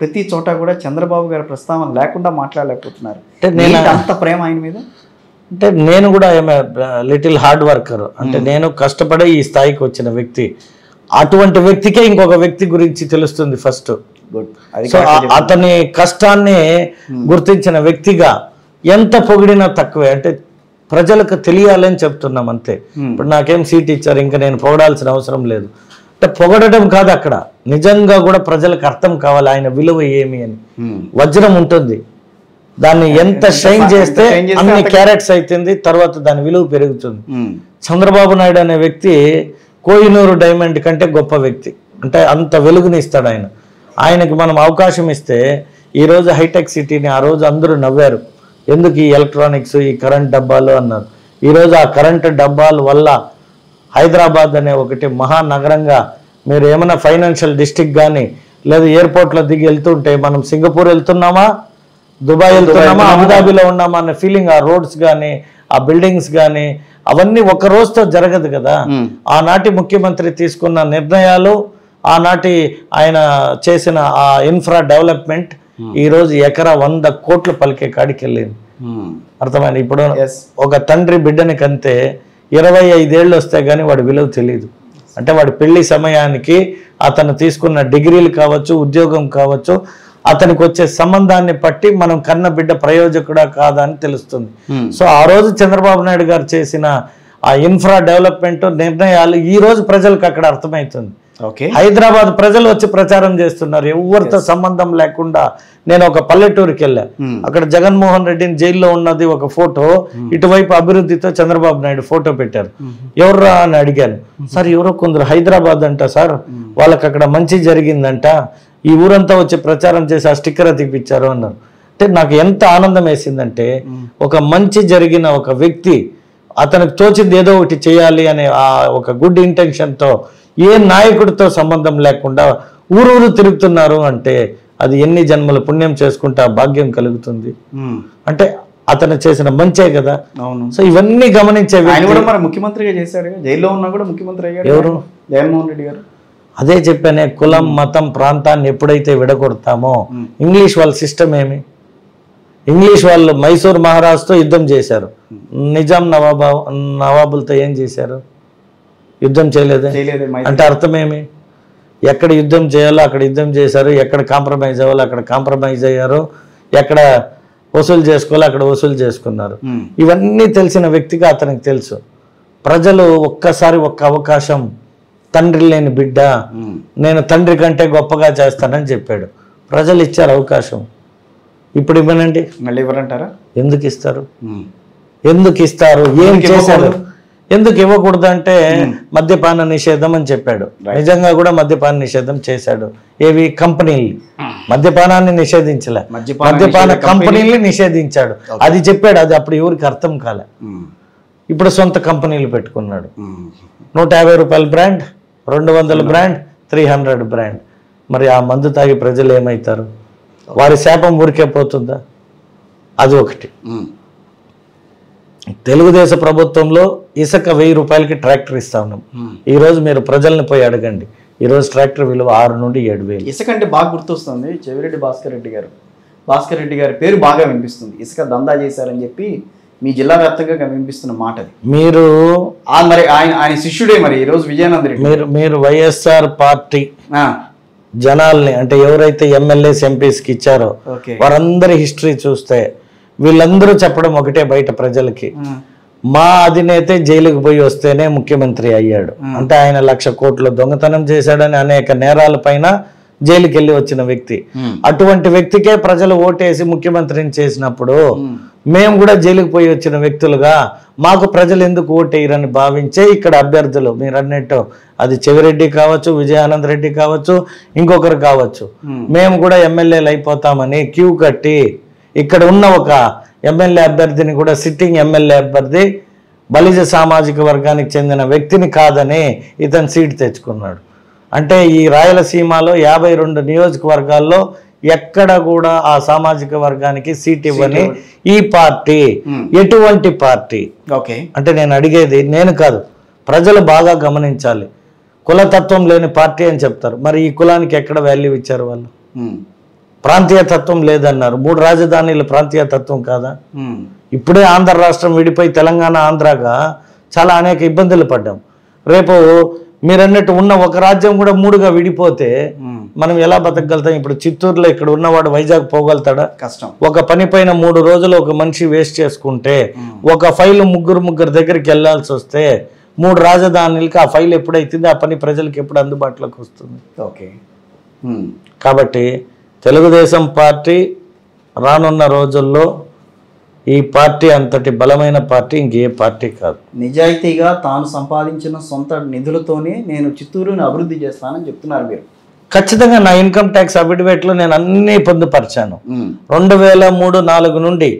ప్రతి చోట కూడా చంద్రబాబు గారి ప్రస్తావన లేకుండా మాట్లాడలేకపోతున్నారు. అంటే నేను అంత ప్రేమ ఆయన మీద. అంటే నేను కూడా లిటిల్ హార్డ్ వర్కర్. అంటే నేను కష్టపడే ఈ స్థాయికి వచ్చిన వ్యక్తి. అటువంటి వ్యక్తికే ఇంకొక వ్యక్తి గురించి తెలుస్తుంది ఫస్ట్. సో అతని కష్టాన్ని గుర్తించిన వ్యక్తిగా ఎంత పొగిడినా తక్కువే. అంటే ప్రజలకు తెలియాలని చెప్తున్నాం అంతే. ఇప్పుడు నాకేం సీట్ ఇచ్చారు, ఇంకా నేను పొగడాల్సిన అవసరం లేదు. అంటే పొగడటం కాదు, అక్కడ నిజంగా కూడా ప్రజలకు అర్థం కావాలి ఆయన విలువ ఏమి అని. వజ్రం ఉంటుంది, దాన్ని ఎంత షైన్ చేస్తే అన్ని క్యారెట్స్ అవుతుంది, తర్వాత దాని విలువ పెరుగుతుంది. చంద్రబాబు నాయుడు అనే వ్యక్తి కోహినూరు డైమండ్ కంటే గొప్ప వ్యక్తి. అంటే అంత వెలుగునిస్తాడు ఆయన. ఆయనకి మనం అవకాశం ఇస్తే ఈరోజు హైటెక్ సిటీని ఆ రోజు అందరూ నవ్వారు. ఎందుకు ఈ ఎలక్ట్రానిక్స్, ఈ కరెంట్ డబ్బాలు అన్నారు. ఈరోజు ఆ కరెంటు డబ్బాల వల్ల హైదరాబాద్ అనే ఒకటి మహానగరంగా, మీరు ఏమైనా ఫైనాన్షియల్ డిస్ట్రిక్ట్ కానీ లేదా ఎయిర్పోర్ట్లో దిగి వెళ్తుంటే మనం సింగపూర్ వెళ్తున్నామా, దుబాయ్ వెళ్తున్నామా, అబుదాబిలో ఉన్నామా అనే ఫీలింగ్. ఆ రోడ్స్ కానీ ఆ బిల్డింగ్స్ కానీ అవన్నీ ఒక రోజుతో జరగదు కదా. ఆనాటి ముఖ్యమంత్రి తీసుకున్న నిర్ణయాలు, ఆనాటి ఆయన చేసిన ఆ ఇన్ఫ్రా డెవలప్మెంట్ ఈరోజు ఎకరా 100 కోట్లు పలికే కాడికి వెళ్ళింది. అర్థమైంది. ఇప్పుడు ఒక తండ్రి బిడ్డని కంటే 25 ఏళ్ళు వస్తే కానీ వాడి విలువ తెలియదు. అంటే వాడి పెళ్లి సమయానికి అతను తీసుకున్న డిగ్రీలు కావచ్చు, ఉద్యోగం కావచ్చు, అతనికి వచ్చే సంబంధాన్ని బట్టి మనం కన్న బిడ్డ ప్రయోజకుడా కాదా అని తెలుస్తుంది. సో ఆ రోజు చంద్రబాబు నాయుడు గారు చేసిన ఆ ఇన్ఫ్రా డెవలప్మెంట్ నిర్ణయాలు ఈ రోజు ప్రజలకు అక్కడ అర్థమవుతుంది. హైదరాబాద్ ప్రజలు వచ్చి ప్రచారం చేస్తున్నారు ఎవరితో సంబంధం లేకుండా. నేను ఒక పల్లెటూరుకి వెళ్ళా, అక్కడ జగన్మోహన్ రెడ్డిని జైల్లో ఉన్నది ఒక ఫోటో, ఇటువైపు అభివృద్ధితో చంద్రబాబు నాయుడు ఫోటో పెట్టారు. ఎవర్రా అని అడిగాను. సార్ ఎవరో కొందరు హైదరాబాద్ అంట సార్, వాళ్ళకి అక్కడ మంచి జరిగిందంట, ఈ ఊరంతా వచ్చి ప్రచారం చేసి ఆ స్టిక్కర్ అతికిపించారు అన్నారు. అంటే నాకు ఎంత ఆనందం వేసిందంటే ఒక మంచి జరిగిన ఒక వ్యక్తి అతనికి తోచింది ఏదో ఒకటి చేయాలి అనే ఆ ఒక గుడ్ ఇంటెన్షన్తో ఏ నాయకుడితో సంబంధం లేకుండా ఊరూరు తిరుగుతున్నారు అంటే అది ఎన్ని జన్మల పుణ్యం చేసుకుంటే ఆ భాగ్యం కలుగుతుంది. అంటే అతను చేసిన మంచే కదా. అవును. సో ఇవన్నీ గమనించే ఆయన కూడా మరి ముఖ్యమంత్రిగా చేశాడు, జైల్లో ఉన్నా కూడా ముఖ్యమంత్రి అయ్యాడు. ఎవరు? జగన్మోహన్ రెడ్డి గారు. అదే చెప్పానే, కులం మతం ప్రాంతాన్ని ఎప్పుడైతే విడగొడతామో ఇంగ్లీష్ వాళ్ళ సిస్టమ్ ఏమి, ఇంగ్లీష్ వాళ్ళు మైసూర్ మహారాజుతో యుద్ధం చేశారు, నిజాం నవాబులతో ఏం చేశారు? యుద్ధం చేయలేదే. అంటే అర్థమేమి? ఎక్కడ యుద్ధం చేయాలో అక్కడ యుద్ధం చేశారు, ఎక్కడ కాంప్రమైజ్ అవ్వాలో అక్కడ కాంప్రమైజ్ అయ్యారు, ఎక్కడ వసూలు చేసుకోవాలో అక్కడ వసూలు చేసుకున్నారు. ఇవన్నీ తెలిసిన వ్యక్తిగా అతనికి తెలుసు. ప్రజలు ఒక్కసారి ఒక్క అవకాశం, తండ్రి లేని బిడ్డ నేను తండ్రి కంటే గొప్పగా చేస్తానని చెప్పాడు. ప్రజలు ఇచ్చారు అవకాశం. ఇప్పుడు ఇవ్వనండి, మళ్ళీ ఇవ్వరంటారా? ఎందుకు ఇస్తారు? ఎందుకు ఇస్తారు? ఏం చేశారు? ఎందుకు ఇవ్వకూడదు అంటే మద్యపాన నిషేధం అని చెప్పాడు. నిజంగా కూడా మద్యపాన నిషేధం చేశాడు. ఏవి? కంపెనీలు. మద్యపానాన్ని నిషేధించలే, మద్యపాన కంపెనీల్ని నిషేధించాడు. అది చెప్పాడు. అది అప్పుడు ఎవరికి అర్థం కాలే. ఇప్పుడు సొంత కంపెనీలు పెట్టుకున్నాడు. 150 రూపాయల బ్రాండ్, 200 బ్రాండ్, 300 బ్రాండ్. మరి ఆ మందు తాగి ప్రజలు ఏమవుతారు? వారి శాపం ఊరికే పోతుందా? అది ఒకటి. తెలుగుదేశ ప్రభుత్వంలో ఇసుక 1000 రూపాయలకి ట్రాక్టర్ ఇస్తా ఉన్నాం. ఈరోజు మీరు ప్రజల్ని పోయి అడగండి, ఈరోజు ట్రాక్టర్ విలువ 6 నుండి 7,000. ఇసుక అంటే బాగా గుర్తొస్తుంది. చెవిరెడ్డి భాస్కర్ రెడ్డి గారి పేరు బాగా వినిపిస్తుంది. ఇసుక దందా చేశారని చెప్పి మీ జిల్లా వ్యాప్తంగా వినిపిస్తున్న మాట అది. మీరు మరి ఆయన శిష్యుడే మరి ఈరోజు విజయానంద రెడ్డి. మీరు వైఎస్ఆర్ పార్టీ జనాల్ని అంటే ఎవరైతే ఎమ్మెల్యేస్ ఎంపీస్కి ఇచ్చారో వారందరి హిస్టరీ చూస్తే వీళ్ళందరూ చెప్పడం ఒకటే బయట ప్రజలకి, మా అధినేత జైలుకు పోయి వస్తేనే ముఖ్యమంత్రి అయ్యాడు. అంటే ఆయన 1,00,000 కోట్లు దొంగతనం చేశాడని అనేక నేరాల పైన జైలుకి వెళ్ళి వచ్చిన వ్యక్తి. అటువంటి వ్యక్తికే ప్రజలు ఓటేసి ముఖ్యమంత్రిని చేసినప్పుడు మేము కూడా జైలుకు పోయి వచ్చిన వ్యక్తులుగా మాకు ప్రజలు ఎందుకు ఓటేయరని భావించే ఇక్కడ అభ్యర్థులు మీరు అన్నట్టు అది చెవిరెడ్డి కావచ్చు, విజయానంద రెడ్డి కావచ్చు, ఇంకొకరు కావచ్చు, మేము కూడా ఎమ్మెల్యేలు అయిపోతామని క్యూ కట్టి ఇక్కడ ఉన్న ఒక ఎమ్మెల్యే అభ్యర్థిని కూడా సిట్టింగ్ ఎమ్మెల్యే అభ్యర్థి బలిజ సామాజిక వర్గానికి చెందిన వ్యక్తిని కాదని ఇతను సీట్ తెచ్చుకున్నాడు. అంటే ఈ రాయలసీమలో 52 నియోజకవర్గాల్లో ఎక్కడ కూడా ఆ సామాజిక వర్గానికి సీట్ ఇవ్వని ఈ పార్టీ ఎటువంటి పార్టీ? ఓకే, అంటే నేను అడిగేది నేను కాదు, ప్రజలు బాగా గమనించాలి. కులతత్వం లేని పార్టీ అని చెప్తారు, మరి ఈ కులానికి ఎక్కడ వాల్యూ ఇచ్చారు వాళ్ళు? ప్రాంతీయ తత్వం లేదన్నారు. 3 రాజధానులు ప్రాంతీయ తత్వం కాదా? ఇప్పుడే ఆంధ్ర రాష్ట్రం విడిపోయి తెలంగాణ ఆంధ్రాగా చాలా అనేక ఇబ్బందులు పడ్డాం. రేపు మీరన్నట్టు ఉన్న ఒక రాజ్యం కూడా 3గా విడిపోతే మనం ఎలా బతకగలుగుతాం? ఇప్పుడు చిత్తూరులో ఇక్కడ ఉన్నవాడు వైజాగ్ పోగలుగుతాడా? కష్టం. ఒక పని పైన 3 రోజులు ఒక మనిషి వేస్ట్ చేసుకుంటే ఒక ఫైల్ ముగ్గురు దగ్గరికి వెళ్లాల్సి వస్తే 3 రాజధానులకి ఆ ఫైల్ ఎప్పుడైతుంది ఆ పని ప్రజలకు ఎప్పుడు అందుబాటులోకి వస్తుంది? ఓకే, కాబట్టి తెలుగుదేశం పార్టీ రానున్న రోజుల్లో ఈ పార్టీ అంతటి బలమైన పార్టీ ఇంకే పార్టీ కాదు. నిజాయితీగా తాను సంపాదించిన సొంత నిధులతోనే నేను చిత్తూరుని అభివృద్ధి చేస్తానని చెప్తున్నారు మీరు. ఖచ్చితంగా నా ఇన్కమ్ ట్యాక్స్ అఫిడవిట్లో నేను అన్నీ పొందుపరిచాను. 2003-04 నుండి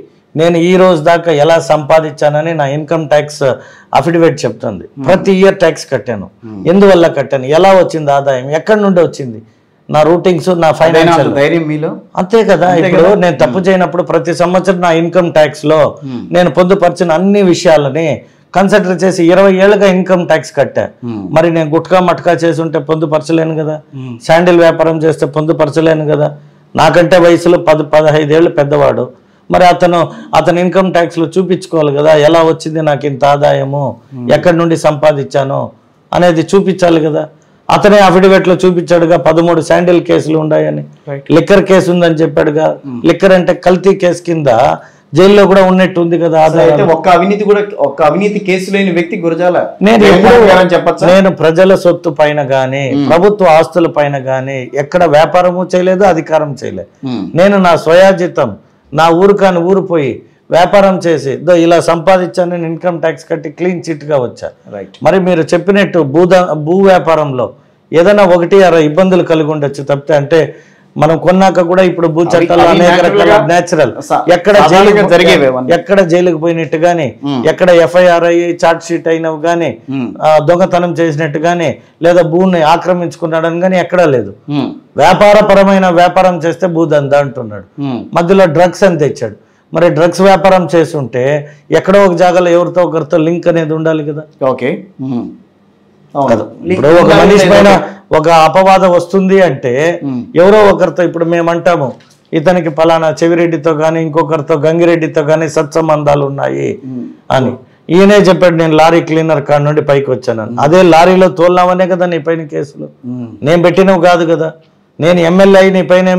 నేను ఈ రోజు దాకా ఎలా సంపాదించానని నా ఇన్కమ్ ట్యాక్స్ అఫిడవిట్ చెప్తుంది. ప్రతి ఇయర్ ట్యాక్స్ కట్టాను. ఎందువల్ల కట్టాను, ఎలా వచ్చింది ఆదాయం, ఎక్కడి నుండి వచ్చింది, నా రూటింగ్స్, నా ఫైనాన్షియల్ ధైర్యం మీలో అంతే కదా. ఇప్పుడు నేను తప్పు చేయనప్పుడు ప్రతి సంవత్సరం నా ఇన్కమ్ ట్యాక్స్ లో నేను పొందుపరిచిన అన్ని విషయాలని కన్సిడర్ చేసి 20 ఏళ్ళుగా ఇన్కమ్ ట్యాక్స్ కట్టా. మరి నేను గుట్కా మట్కా చేసి ఉంటే పొందుపరచలేను కదా, శాండిల్ వ్యాపారం చేస్తే పొందుపరచలేను కదా. నాకంటే వయసులో 10-15 ఏళ్ళు పెద్దవాడు. మరి అతను ఇన్కమ్ ట్యాక్స్ లో చూపించుకోవాలి కదా, ఎలా వచ్చింది నాకు ఇంత ఆదాయము, ఎక్కడి నుండి సంపాదించాను అనేది చూపించాలి కదా. అతనే అఫిడవిట్లో చూపించాడుగా 13 శాండిల్ కేసులు ఉన్నాయని. లిక్కర్ కేసు ఉందని చెప్పాడుగా. లిక్కర్ అంటే కల్తీ కేసు కింద జైల్లో కూడా ఉన్నట్టు ఉంది కదా. ఒక్క అవినీతి కేసు లేని వ్యక్తి గురజాల. నేను ప్రజల సొత్తు పైన గానీ ప్రభుత్వ ఆస్తుల పైన గానీ ఎక్కడ వ్యాపారము చేయలేదు, అధికారం చేయలేదు. నేను నా స్వయాజితం నా ఊరు కాని ఊరు పోయి వ్యాపారం చేసి ఇలా సంపాదించాను, ఇన్కమ్ ట్యాక్స్ కట్టి క్లీన్ చిట్ గా వచ్చా. మరి మీరు చెప్పినట్టు భూ వ్యాపారంలో ఏదైనా 1-6 ఇబ్బందులు కలిగి ఉండొచ్చు తప్పితే, అంటే మనం కొన్నాక కూడా ఇప్పుడు భూ చట్టాలు అనేక రకాల న్యాచురల్ ఎక్కడ జైలుకు పోయినట్టు గానీ, ఎక్కడ ఎఫ్ఐఆర్ అయ్యి చార్జ్ షీట్ అయినవి గానీ, దొంగతనం చేసినట్టు గానీ, లేదా భూమిని ఆక్రమించుకున్నాడని గానీ ఎక్కడా లేదు. వ్యాపారపరమైన వ్యాపారం చేస్తే భూదందా అంటున్నాడు. మధ్యలో డ్రగ్స్ అని తెచ్చాడు. మరి డ్రగ్స్ వ్యాపారం చేస్తుంటే ఎక్కడో ఒక జాగాలో ఎవరితో ఒకరితో లింక్ అనేది ఉండాలి కదా. ఓకే, ఇప్పుడు ఒక మనిషి పైన ఒక అపవాదం వస్తుంది అంటే ఎవరో ఒకరితో, ఇప్పుడు మేము అంటాము ఇతనికి పలానా చెవిరెడ్డితో కానీ ఇంకొకరితో గంగిరెడ్డితో కానీ సత్సంబంధాలు ఉన్నాయి అని. ఈయనే చెప్పాడు నేను లారీ క్లీనర్ కాడ నుండి పైకి వచ్చాను. అదే లారీలో తోలినామనే కదా నీ పైన కేసులు, నేను పెట్టినవి కాదు కదా. నేను ఎమ్మెల్యే నీ పైన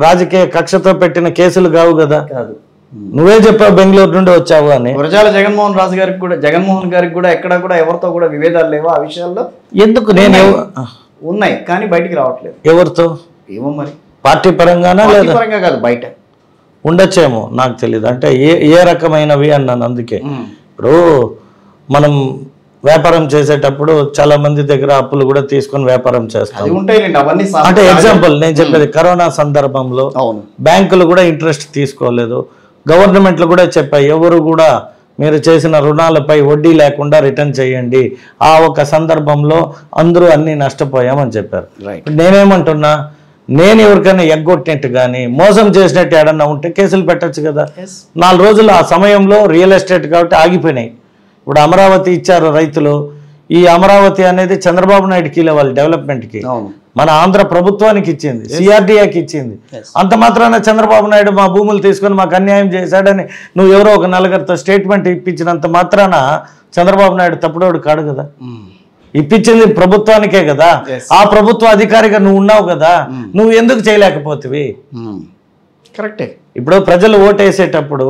రాజకీయ కక్షతో పెట్టిన కేసులు కావు కదా. నువ్వే చెప్పావు బెంగళూరు నుండి వచ్చావు అని. గురజాల జగన్మోహన్ గారికి కూడా ఎక్కడ కూడా ఎవరితో కూడా విభేదాలు లేవు ఆ విషయాల్లో. ఎందుకు నేను ఉన్నాయి కానీ బయటికి రావట్లేదు. ఎవరితో? ఏమో మరి పార్టీ పరంగానా లేదా పరంగా కాదు, బయట ఉండొచ్చేమో నాకు తెలియదు. అంటే ఏ రకమైనవి అన్నాను. అందుకే ఇప్పుడు మనం వ్యాపారం చేసేటప్పుడు చాలా మంది దగ్గర అప్పులు కూడా తీసుకొని వ్యాపారం చేస్తాం. అంటే ఎగ్జాంపుల్ నేను చెప్పేది, కరోనా సందర్భంలో బ్యాంకులు కూడా ఇంట్రెస్ట్ తీసుకోలేదు. గవర్నమెంట్లు కూడా చెప్పాయి ఎవరు కూడా మీరు చేసిన రుణాలపై వడ్డీ లేకుండా రిటర్న్ చేయండి. ఆ ఒక సందర్భంలో అందరూ అన్ని నష్టపోయామని చెప్పారు. నేనేమంటున్నా, నేను ఎవరికైనా ఎగ్గొట్టినట్టు కానీ మోసం చేసినట్టు ఏడన్నా ఉంటే కేసులు పెట్టచ్చు కదా. 4 రోజులు ఆ సమయంలో రియల్ ఎస్టేట్ కాబట్టి ఆగిపోయినాయి. ఇప్పుడు అమరావతి ఇచ్చారు రైతులు. ఈ అమరావతి అనేది చంద్రబాబు నాయుడుకి వాళ్ళ డెవలప్మెంట్కి, మన ఆంధ్ర ప్రభుత్వానికి ఇచ్చింది, సిఆర్డీఏకి ఇచ్చింది. అంత మాత్రాన చంద్రబాబు నాయుడు మా భూములు తీసుకొని మాకు అన్యాయం చేశాడని నువ్వు ఎవరో ఒక నలుగురితో స్టేట్మెంట్ ఇప్పించినంత మాత్రాన చంద్రబాబు నాయుడు తప్పుడోడు కాడు కదా. ఇప్పించింది ప్రభుత్వానికే కదా. ఆ ప్రభుత్వ అధికారిగా నువ్వు ఉన్నావు కదా, నువ్వు ఎందుకు చేయలేకపోతివి? కరెక్టే. ఇప్పుడు ప్రజలు ఓటేసేటప్పుడు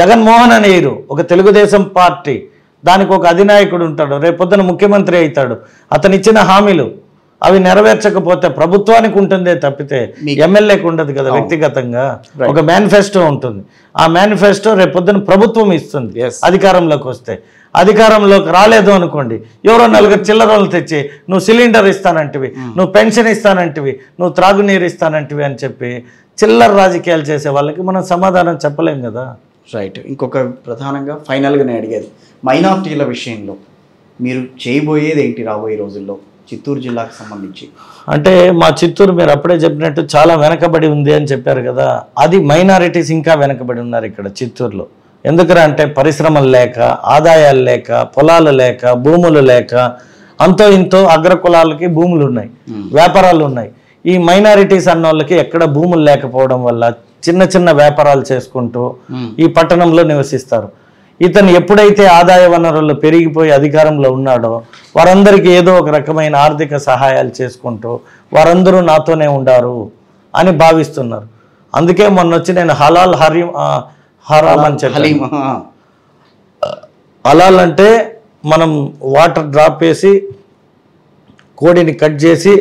జగన్మోహన్ అనేరు ఒక తెలుగుదేశం పార్టీ, దానికి ఒక అధినాయకుడు ఉంటాడు, రేపొద్దున ముఖ్యమంత్రి అవుతాడు. అతను ఇచ్చిన హామీలు అవి నెరవేర్చకపోతే ప్రభుత్వానికి ఉంటుందే తప్పితే ఎమ్మెల్యేకి ఉండదు కదా. వ్యక్తిగతంగా ఒక మేనిఫెస్టో ఉంటుంది. ఆ మేనిఫెస్టో రేపొద్దున ప్రభుత్వం ఇస్తుంది అధికారంలోకి వస్తే. అధికారంలోకి రాలేదు అనుకోండి, ఎవరో 4 చిల్లరలు తెచ్చి నువ్వు సిలిండర్ ఇస్తానంటివి, నువ్వు పెన్షన్ ఇస్తానంటివి, నువ్వు త్రాగునీరు ఇస్తానంటివి అని చెప్పి చిల్లర రాజకీయాలు చేసే వాళ్ళకి మనం సమాధానం చెప్పలేం కదా. రైట్. ఇంకొక ప్రధానంగా ఫైనల్గా నేను అడిగేది, మైనారిటీల విషయంలో మీరు చేయబోయేది ఏంటి రాబోయే రోజుల్లో చిత్తూరు జిల్లాకు సంబంధించి? అంటే మా చిత్తూరు మీరు అప్పుడే చెప్పినట్టు చాలా వెనకబడి ఉంది అని చెప్పారు కదా. అది మైనారిటీస్ ఇంకా వెనకబడి ఉన్నారు ఇక్కడ చిత్తూరులో. ఎందుకంటే పరిశ్రమలు లేక, ఆదాయాలు లేక, పొలాలు లేక, భూములు లేక, అంతో ఇంతో అగ్రకులాలకి భూములు ఉన్నాయి, వ్యాపారాలు ఉన్నాయి. ఈ మైనారిటీస్ అన్న వాళ్ళకి ఎక్కడ భూములు లేకపోవడం వల్ల చిన్న చిన్న వ్యాపారాలు చేసుకుంటూ ఈ పట్టణంలో నివసిస్తారు. ఇతను ఎప్పుడైతే ఆదాయ వనరులు పెరిగిపోయి అధికారంలో ఉన్నాడో వారందరికీ ఏదో ఒక రకమైన ఆర్థిక సహాయాలు చేసుకుంటూ వారందరూ నాతోనే ఉండారు అని భావిస్తున్నారు. అందుకే మొన్న వచ్చి నేను హలాల్ హరామ్ అని చెప్పాను. హలాల్ అంటే మనం వాటర్ డ్రాప్ వేసి కోడిని కట్ చేసి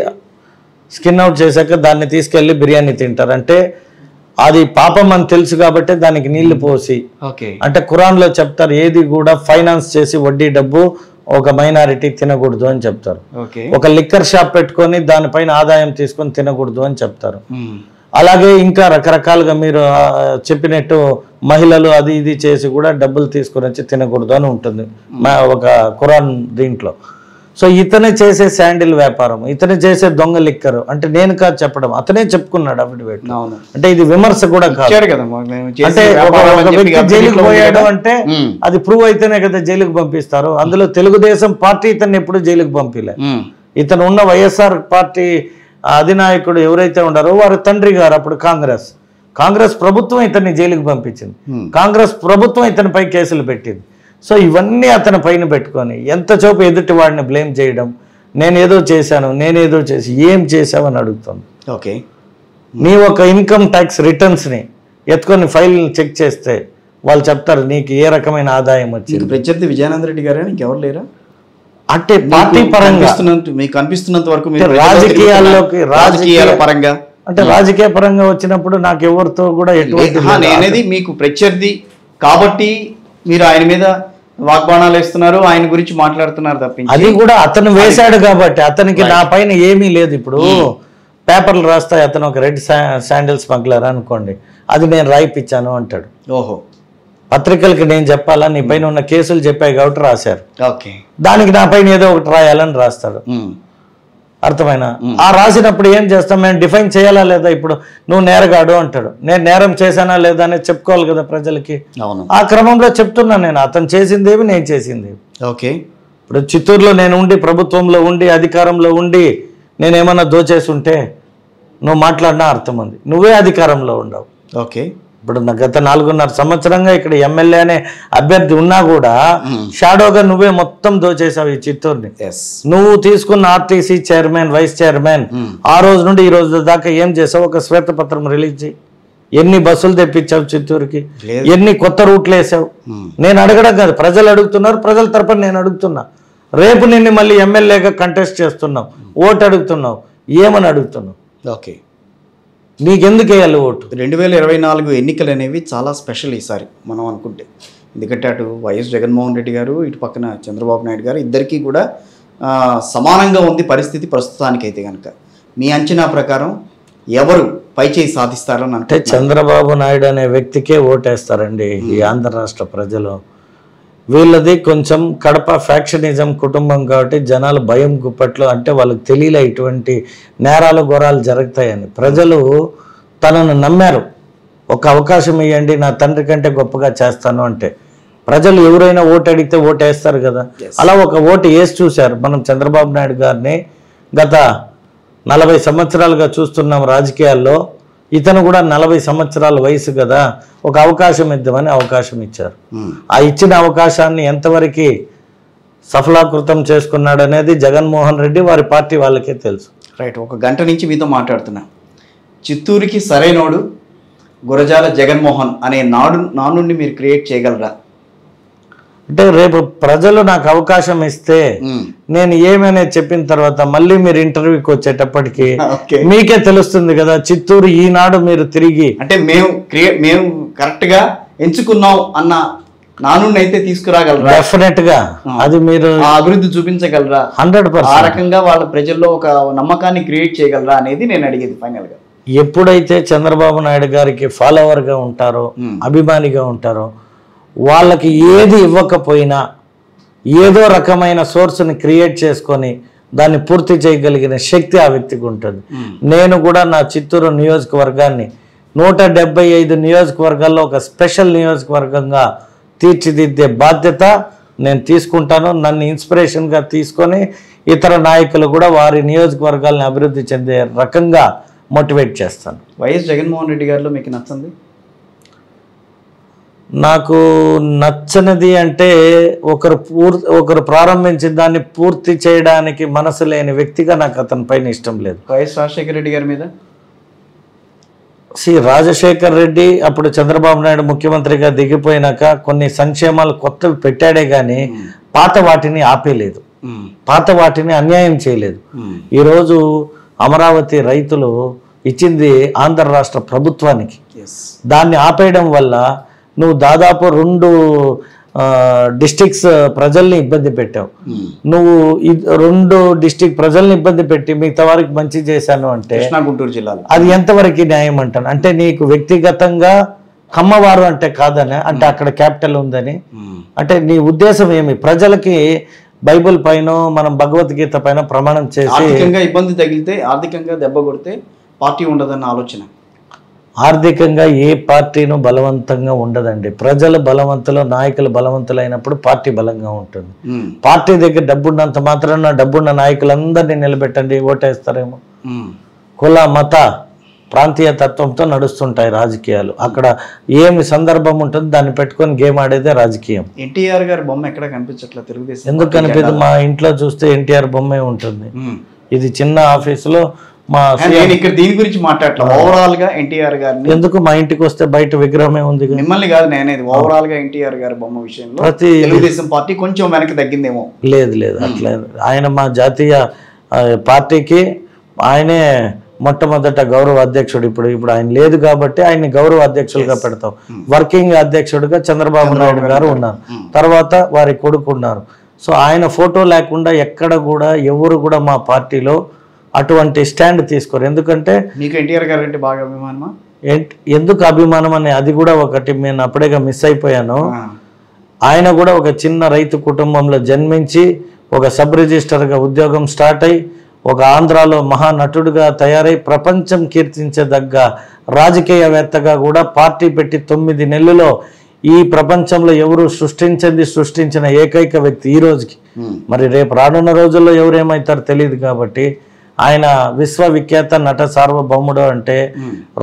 స్కిన్ అవుట్ చేశాక దాన్ని తీసుకెళ్ళి బిర్యానీ తింటారు. అంటే అది పాపం అని తెలుసు కాబట్టి దానికి నీళ్లు పోసి, అంటే ఖురాన్లో చెప్తారు ఏది కూడా ఫైనాన్స్ చేసి వడ్డీ డబ్బు ఒక మైనారిటీ తినకూడదు అని చెప్తారు. ఒక లిక్కర్ షాప్ పెట్టుకొని దానిపైన ఆదాయం తీసుకొని తినకూడదు అని చెప్తారు. అలాగే ఇంకా రకరకాలుగా మీరు చెప్పినట్టు మహిళలు అది ఇది చేసి కూడా డబ్బులు తీసుకొని వచ్చి తినకూడదు అని ఉంటుంది ఒక ఖురాన్ దీంట్లో. సో ఇతనే చేసే శాండిల్ వ్యాపారం, ఇతనే చేసే దొంగ లిక్కరు, అంటే నేను కాదు చెప్పడం, అతనే చెప్పుకున్నాడు అఫిడవిట్. అంటే ఇది విమర్శ కూడా కాదు. అంటే ఒక వ్యక్తి జైలుకి పోయాడు అంటే అది ప్రూవ్ అయితేనే కదా జైలుకి పంపిస్తారు. అందులో తెలుగుదేశం పార్టీ ఇతన్ని ఎప్పుడు జైలుకి పంపిలే. ఇతను ఉన్న వైఎస్ఆర్ పార్టీ అధినాయకుడు ఎవరైతే ఉన్నారో వారి తండ్రి గారు అప్పుడు కాంగ్రెస్ ప్రభుత్వం ఇతన్ని జైలుకి పంపించింది. కాంగ్రెస్ ప్రభుత్వం ఇతనిపై కేసులు పెట్టింది. సో ఇవన్నీ అతని పైన పెట్టుకొని ఎంత చోపు ఎదుటి వాడిని బ్లేమ్ చేయడం, నేనేదో చేశాను, నేనేదో చేసి ఏం చేశావని అడుగుతాను. ఓకే, నీ ఒక ఇన్కమ్ ట్యాక్స్ రిటర్న్స్ని ఎత్తుకొని ఫైల్ చెక్ చేస్తే వాళ్ళు చెప్తారు నీకు ఏ రకమైన ఆదాయం వచ్చింది. ప్రత్యర్థి విజయానంద రెడ్డి గారు ఇంకెవరు లేరా? అంటే పార్టీ పరంగా మీకు అనిపిస్తున్నంత వరకు రాజకీయాల పరంగా అంటే రాజకీయ పరంగా వచ్చినప్పుడు నాకు ఎవరితో కూడా ఎటువంటి మీకు ప్రత్యర్థి కాబట్టి మీరు ఆయన మీద వాగ్బాణాలు వేస్తున్నారు, ఆయన గురించి మాట్లాడుతున్నారు తప్పించి అది కూడా అతను వేశాడు కాబట్టి అతనికి నా పైన ఏమీ లేదు. ఇప్పుడు పేపర్లు రాస్తాయి, అతను ఒక రెడ్ శాండిల్ స్మగ్లర్ అనుకోండి, అది నేను రాయిపించాను అంటాడు. ఓహో, పత్రికలకి నేను చెప్పాలా, నీ పైన ఉన్న కేసులు చెప్పాయి కాబట్టి రాశారు, ఓకే, దానికి నా పైన ఏదో ఒకటి రాయాలని రాస్తాడు. అర్థమైనా? ఆ రాసినప్పుడు ఏం చేస్తాం, మేము డిఫైన్ చేయాలా లేదా? ఇప్పుడు నువ్వు నేరగాడు అంటాడు, నేను నేరం చేశానా లేదా అనేది చెప్పుకోవాలి కదా ప్రజలకి. అవును, ఆ క్రమంలో చెప్తున్నా నేను, అతను చేసిందేమి నేను చేసింది. ఓకే, ఇప్పుడు చిత్తూరులో నేను ఉండి, ప్రభుత్వంలో ఉండి, అధికారంలో ఉండి నేనేమన్నా దోచేసి ఉంటే నువ్వు మాట్లాడినా అర్థం ఉంది, నువ్వే అధికారంలో ఉండవు. ఓకే, ఇప్పుడు గత 4.5 సంవత్సరంగా ఇక్కడ ఎమ్మెల్యే అనే అభ్యర్థి ఉన్నా కూడా షాడోగా నువ్వే మొత్తం దోచేసావు ఈ చిత్తూరుని. నువ్వు తీసుకున్న ఆర్టీసీ చైర్మన్, వైస్ చైర్మన్, ఆ రోజు నుండి ఈ రోజు దాకా ఏం చేసావు? ఒక శ్వేతపత్రం రిలీజ్ చేయి. ఎన్ని బస్సులు తెప్పించావు చిత్తూరుకి, ఎన్ని కొత్త రూట్లు వేసావు? నేను అడగడం కాదు, ప్రజలు అడుగుతున్నారు, ప్రజల తరపున నేను అడుగుతున్నా. రేపు నిన్ను మళ్ళీ ఎమ్మెల్యేగా కంటెస్ట్ చేస్తున్నావు, ఓటు అడుగుతున్నావు, ఏమని అడుగుతున్నావు? ఓకే, నీకెందుకు వేయాలి ఓటు? 2024 ఎన్నికలు అనేవి చాలా స్పెషల్ ఈసారి మనం అనుకుంటే. ఎందుకంటే అటు వైఎస్ జగన్మోహన్ రెడ్డి గారు, ఇటు పక్కన చంద్రబాబు నాయుడు గారు, ఇద్దరికీ కూడా సమానంగా ఉంది పరిస్థితి ప్రస్తుతానికైతే కనుక. మీ అంచనా ప్రకారం ఎవరు పైచేయి సాధిస్తారని అంటే? చంద్రబాబు నాయుడు అనే వ్యక్తికే ఓటేస్తారండి ఈ ఆంధ్ర రాష్ట్ర ప్రజలు. వీళ్ళది కొంచెం కడప ఫ్యాక్షనిజం కుటుంబం కాబట్టి జనాలు భయం గుప్పట్లో, అంటే వాళ్ళకి తెలియలే ఇటువంటి నేరాలు ఘోరాలు జరుగుతాయని. ప్రజలు తనను నమ్మారు, ఒక అవకాశం ఇవ్వండి, నా తండ్రి కంటే గొప్పగా చేస్తాను అంటే. ప్రజలు ఎవరైనా ఓటు అడిగితే ఓటు వేస్తారు కదా, అలా ఒక ఓటు వేసి చూశారు. మనం చంద్రబాబు నాయుడు గారిని గత 40 సంవత్సరాలుగా చూస్తున్నాం రాజకీయాల్లో. ఇతను కూడా 40 సంవత్సరాల వయసు కదా, ఒక అవకాశం ఇద్దామని అవకాశం ఇచ్చారు. ఆ ఇచ్చిన అవకాశాన్ని ఎంతవరకు సఫలాకృతం చేసుకున్నాడు అనేది జగన్మోహన్ రెడ్డి వారి పార్టీ వాళ్ళకే తెలుసు. రైట్, ఒక గంట నుంచి మీతో మాట్లాడుతున్నా. చిత్తూరుకి సరైనోడు గురజాల జగన్మోహన్ అనే నానుడిని మీరు క్రియేట్ చేయగలరా? అంటే రేపు ప్రజలు నాకు అవకాశం ఇస్తే నేను ఏమనేది చెప్పిన తర్వాత మళ్ళీ మీరు ఇంటర్వ్యూకి వచ్చేటప్పటికి మీకే తెలుస్తుంది కదా, చిత్తూరు ఈనాడు మీరు తిరిగి అంటే మేము కరెక్ట్ గా ఎంచుకున్నాం అన్న నానుడిని అయితే తీసుకురాగలరా? డెఫినెట్ గా అది మీరు అభివృద్ధి చూపించగలరా? 100%. ఆ రకంగా వాళ్ళ ప్రజల్లో ఒక నమ్మకాన్ని క్రియేట్ చేయగలరా అనేది నేను అడిగేది ఫైనల్ గా. ఎప్పుడైతే చంద్రబాబు నాయుడు గారికి ఫాలోవర్ గా ఉంటారో, అభిమానిగా ఉంటారో, వాళ్ళకి ఏది ఇవ్వకపోయినా ఏదో రకమైన సోర్స్ని క్రియేట్ చేసుకొని దాన్ని పూర్తి చేయగలిగిన శక్తి ఆ వ్యక్తికి ఉంటుంది. నేను కూడా నా చిత్తూరు నియోజకవర్గాన్ని 175 నియోజకవర్గాల్లో ఒక స్పెషల్ నియోజకవర్గంగా తీర్చిదిద్దే బాధ్యత నేను తీసుకుంటాను. నన్ను ఇన్స్పిరేషన్గా తీసుకొని ఇతర నాయకులు కూడా వారి నియోజకవర్గాలను అభివృద్ధి చెందే రకంగా మోటివేట్ చేస్తాను. వైఎస్ జగన్మోహన్ రెడ్డి గారిలో మీకు నచ్చింది? నాకు నచ్చనిది అంటే ఒకరు ప్రారంభించిన దాన్ని పూర్తి చేయడానికి మనసు లేని వ్యక్తిగా నాకు అతని పైన ఇష్టం లేదు. వైఎస్ రాజశేఖర రెడ్డి గారి మీద? రాజశేఖర్ రెడ్డి అప్పుడు చంద్రబాబు నాయుడు ముఖ్యమంత్రిగా దిగిపోయినాక కొన్ని సంక్షేమాలు కొత్తవి పెట్టాడే కానీ పాత వాటిని ఆపేయలేదు, పాత వాటిని అన్యాయం చేయలేదు. ఈరోజు అమరావతి రైతులు ఇచ్చింది ఆంధ్ర రాష్ట్ర ప్రభుత్వానికి, దాన్ని ఆపేయడం వల్ల నువ్వు దాదాపు 2 డిస్ట్రిక్ట్స్ ప్రజల్ని ఇబ్బంది పెట్టావు. నువ్వు 2 డిస్ట్రిక్ట్ ప్రజల్ని ఇబ్బంది పెట్టి మిగతా వారికి మంచి చేశాను అంటే గుంటూరు జిల్లాలో అది ఎంతవరకు న్యాయం అంటాను? అంటే నీకు వ్యక్తిగతంగా కమ్మవారు అంటే కాదని, అంటే అక్కడ క్యాపిటల్ ఉందని, అంటే నీ ఉద్దేశం ఏమి? ప్రజలకి బైబుల్ పైన మనం భగవద్గీత పైన ప్రమాణం చేసి ఆర్థికంగా ఇబ్బంది తగిలితే, ఆర్థికంగా దెబ్బ కొడితే పార్టీ ఉండదన్న ఆలోచన. ఆర్థికంగా ఏ పార్టీను బలవంతంగా ఉండదండి. ప్రజలు బలవంతులు, నాయకులు బలవంతులైనప్పుడు పార్టీ బలంగా ఉంటుంది. పార్టీ దగ్గర డబ్బున్నంత మాత్రాన డబ్బున్న నాయకులందరినీ నిలబెట్టండి, ఓటేస్తారేమో. కుల మత ప్రాంతీయ తత్వంతో నడుస్తుంటాయి రాజకీయాలు. అక్కడ ఏమి సందర్భం ఉంటుంది దాన్ని పెట్టుకొని గేమ్ ఆడేదే రాజకీయం. ఎన్టీఆర్ గారి బొమ్మ ఎక్కడ కనిపించట్లేదు తెలుగుదేశం? ఎందుకు కనిపించదు? మా ఇంట్లో చూస్తే ఎన్టీఆర్ బొమ్మే ఉంటుంది. ఇది చిన్న ఆఫీసులో ఇక్కడ దీని గురించి మాట్లాడలేదు. ఓవరాల్ గా ఎన్టీఆర్ గారిని ఎందుకు మా ఇంటికి వస్తే బయట విగ్రహమే ఉంది? మిమ్మల్ని కాదు నేనేది, ఓవరాల్ గా ఎన్టీఆర్ గారి బొమ్మ విషయంలో తెలుగుదేశం పార్టీ కొంచెం వెనక్కి తగ్గిందేమో. లేదు అట్లా ఆయన మా జాతీయ పార్టీకి ఆయనే మొట్టమొదట గౌరవ అధ్యక్షుడు. ఇప్పుడు ఆయన లేదు కాబట్టి ఆయన్ని గౌరవ అధ్యక్షులుగా పెడతాం. వర్కింగ్ అధ్యక్షుడిగా చంద్రబాబు నాయుడు గారు ఉన్నారు, తర్వాత వారి కొడుకు ఉన్నారు. సో ఆయన ఫోటో లేకుండా ఎక్కడ కూడా ఎవరు కూడా మా పార్టీలో అటువంటి స్టాండ్ తీసుకోరు. ఎందుకంటే మీకు ఎన్టీఆర్ గారు అంటే బాగా అభిమానమా? ఎందుకు అభిమానం అని అది కూడా ఒకటి నేను అప్పుడేగా మిస్ అయిపోయాను. ఆయన కూడా ఒక చిన్న రైతు కుటుంబంలో జన్మించి ఒక సబ్ రిజిస్టర్గా ఉద్యోగం స్టార్ట్ అయ్యి ఒక ఆంధ్రాలో మహానటుడుగా తయారై ప్రపంచం కీర్తించదగ్గ రాజకీయవేత్తగా కూడా పార్టీ పెట్టి 9 నెలల్లో ఈ ప్రపంచంలో ఎవరు సృష్టించిన ఏకైక వ్యక్తి ఈ రోజుకి. మరి రేపు రానున్న రోజుల్లో ఎవరేమవుతారో తెలియదు. కాబట్టి ఆయన విశ్వవిఖ్యాత నట సార్వభౌముడు. అంటే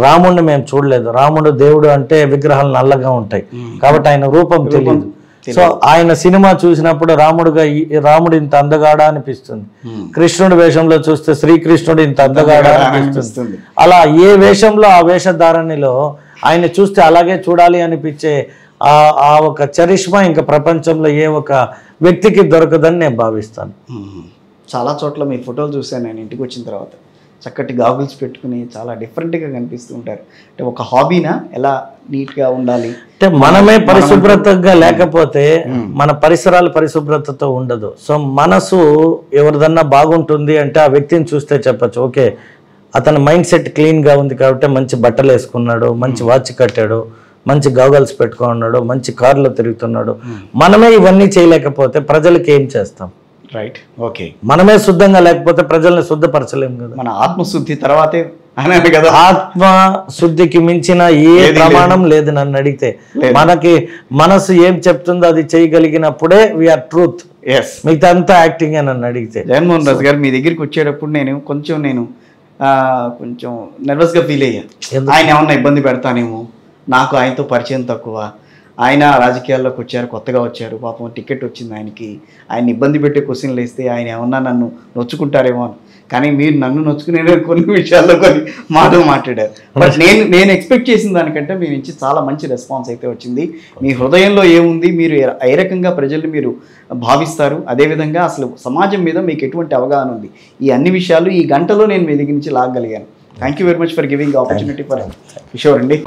రాముడిని మేము చూడలేదు, రాముడు దేవుడు అంటే విగ్రహాలు నల్లగా ఉంటాయి కాబట్టి ఆయన రూపం తెలియదు. సో ఆయన సినిమా చూసినప్పుడు రాముడు ఇంత అందగాడా అనిపిస్తుంది, కృష్ణుడి వేషంలో చూస్తే శ్రీకృష్ణుడు ఇంత అందగాడా అనిపిస్తుంది. అలా ఏ వేషంలో ఆ వేషధారణిలో ఆయన చూస్తే అలాగే చూడాలి అనిపించే ఆ ఒక చరిష్మా ఇంకా ప్రపంచంలో ఏ ఒక వ్యక్తికి దొరకదని నేను భావిస్తాను. చాలా చోట్ల మీ ఫోటోలు చూశాను నేను ఇంటికి వచ్చిన తర్వాత. చక్కటి గాగుల్స్ పెట్టుకుని చాలా డిఫరెంట్గా కనిపిస్తూ ఉంటారు. అంటే ఒక హాబీనా ఎలా నీట్గా ఉండాలి అంటే మనమే పరిశుభ్రతగా లేకపోతే మన పరిసరాలు పరిశుభ్రతతో ఉండదు. సో మనసు ఎవరిదన్నా బాగుంటుంది అంటే ఆ వ్యక్తిని చూస్తే చెప్పచ్చు, ఓకే అతని మైండ్ సెట్ క్లీన్గా ఉంది కాబట్టి మంచి బట్టలు వేసుకున్నాడు, మంచి వాచ్ కట్టాడు, మంచి గాగల్స్ పెట్టుకున్నాడు, మంచి కారులో తిరుగుతున్నాడు. మనమే ఇవన్నీ చేయలేకపోతే ప్రజలకి ఏం చేస్తాం? Right, okay. మనమే శుద్ధంగా లేకపోతే ప్రజల్ని శుద్ధపరచలేము కదా. మన ఆత్మశుద్ధి తర్వాతే అన్నారు కదా. ఆత్మ శుద్ధికి మించిన ఏ ప్రమాణం లేదు నన్ను అడిగితే. మనకి మనసు ఏం చెప్తుందో అది చేయగలిగినప్పుడే వీఆర్ ట్రూత్. మిగతా అంతా యాక్టింగ్ అని నన్ను అడిగితే. జగన్మోహన్ రాజు గారు మీ దగ్గరికి వచ్చేటప్పుడు నేను కొంచెం నర్వస్గా ఫీల్ అయ్యా. ఆయన ఏమన్నా ఇబ్బంది పెడతానేమో, నాకు ఆయనతో పరిచయం తక్కువ, ఆయన రాజకీయాల్లోకి వచ్చారు, కొత్తగా వచ్చారు, పాపం టికెట్ వచ్చింది ఆయనకి, ఆయన ఇబ్బంది పెట్టే క్వశ్చన్లు వేస్తే ఆయన ఏమన్నా నన్ను నొచ్చుకుంటారేమో అని. కానీ మీరు నన్ను నొచ్చుకునే కొన్ని విషయాల్లో కొన్ని మాటలు మాట్లాడారు. బట్ నేను ఎక్స్పెక్ట్ చేసిన దానికంటే మీ నుంచి చాలా మంచి రెస్పాన్స్ అయితే వచ్చింది. మీ హృదయంలో ఏముంది, మీరు ఏ రకంగా ప్రజల్ని మీరు భావిస్తారు, అదేవిధంగా అసలు సమాజం మీద మీకు ఎటువంటి అవగాహన ఉంది, ఈ అన్ని విషయాలు ఈ గంటలో నేను మీ దగ్గర నుంచి లాగగలిగాను. Thank you very much for giving opportunity for Kishore అండి.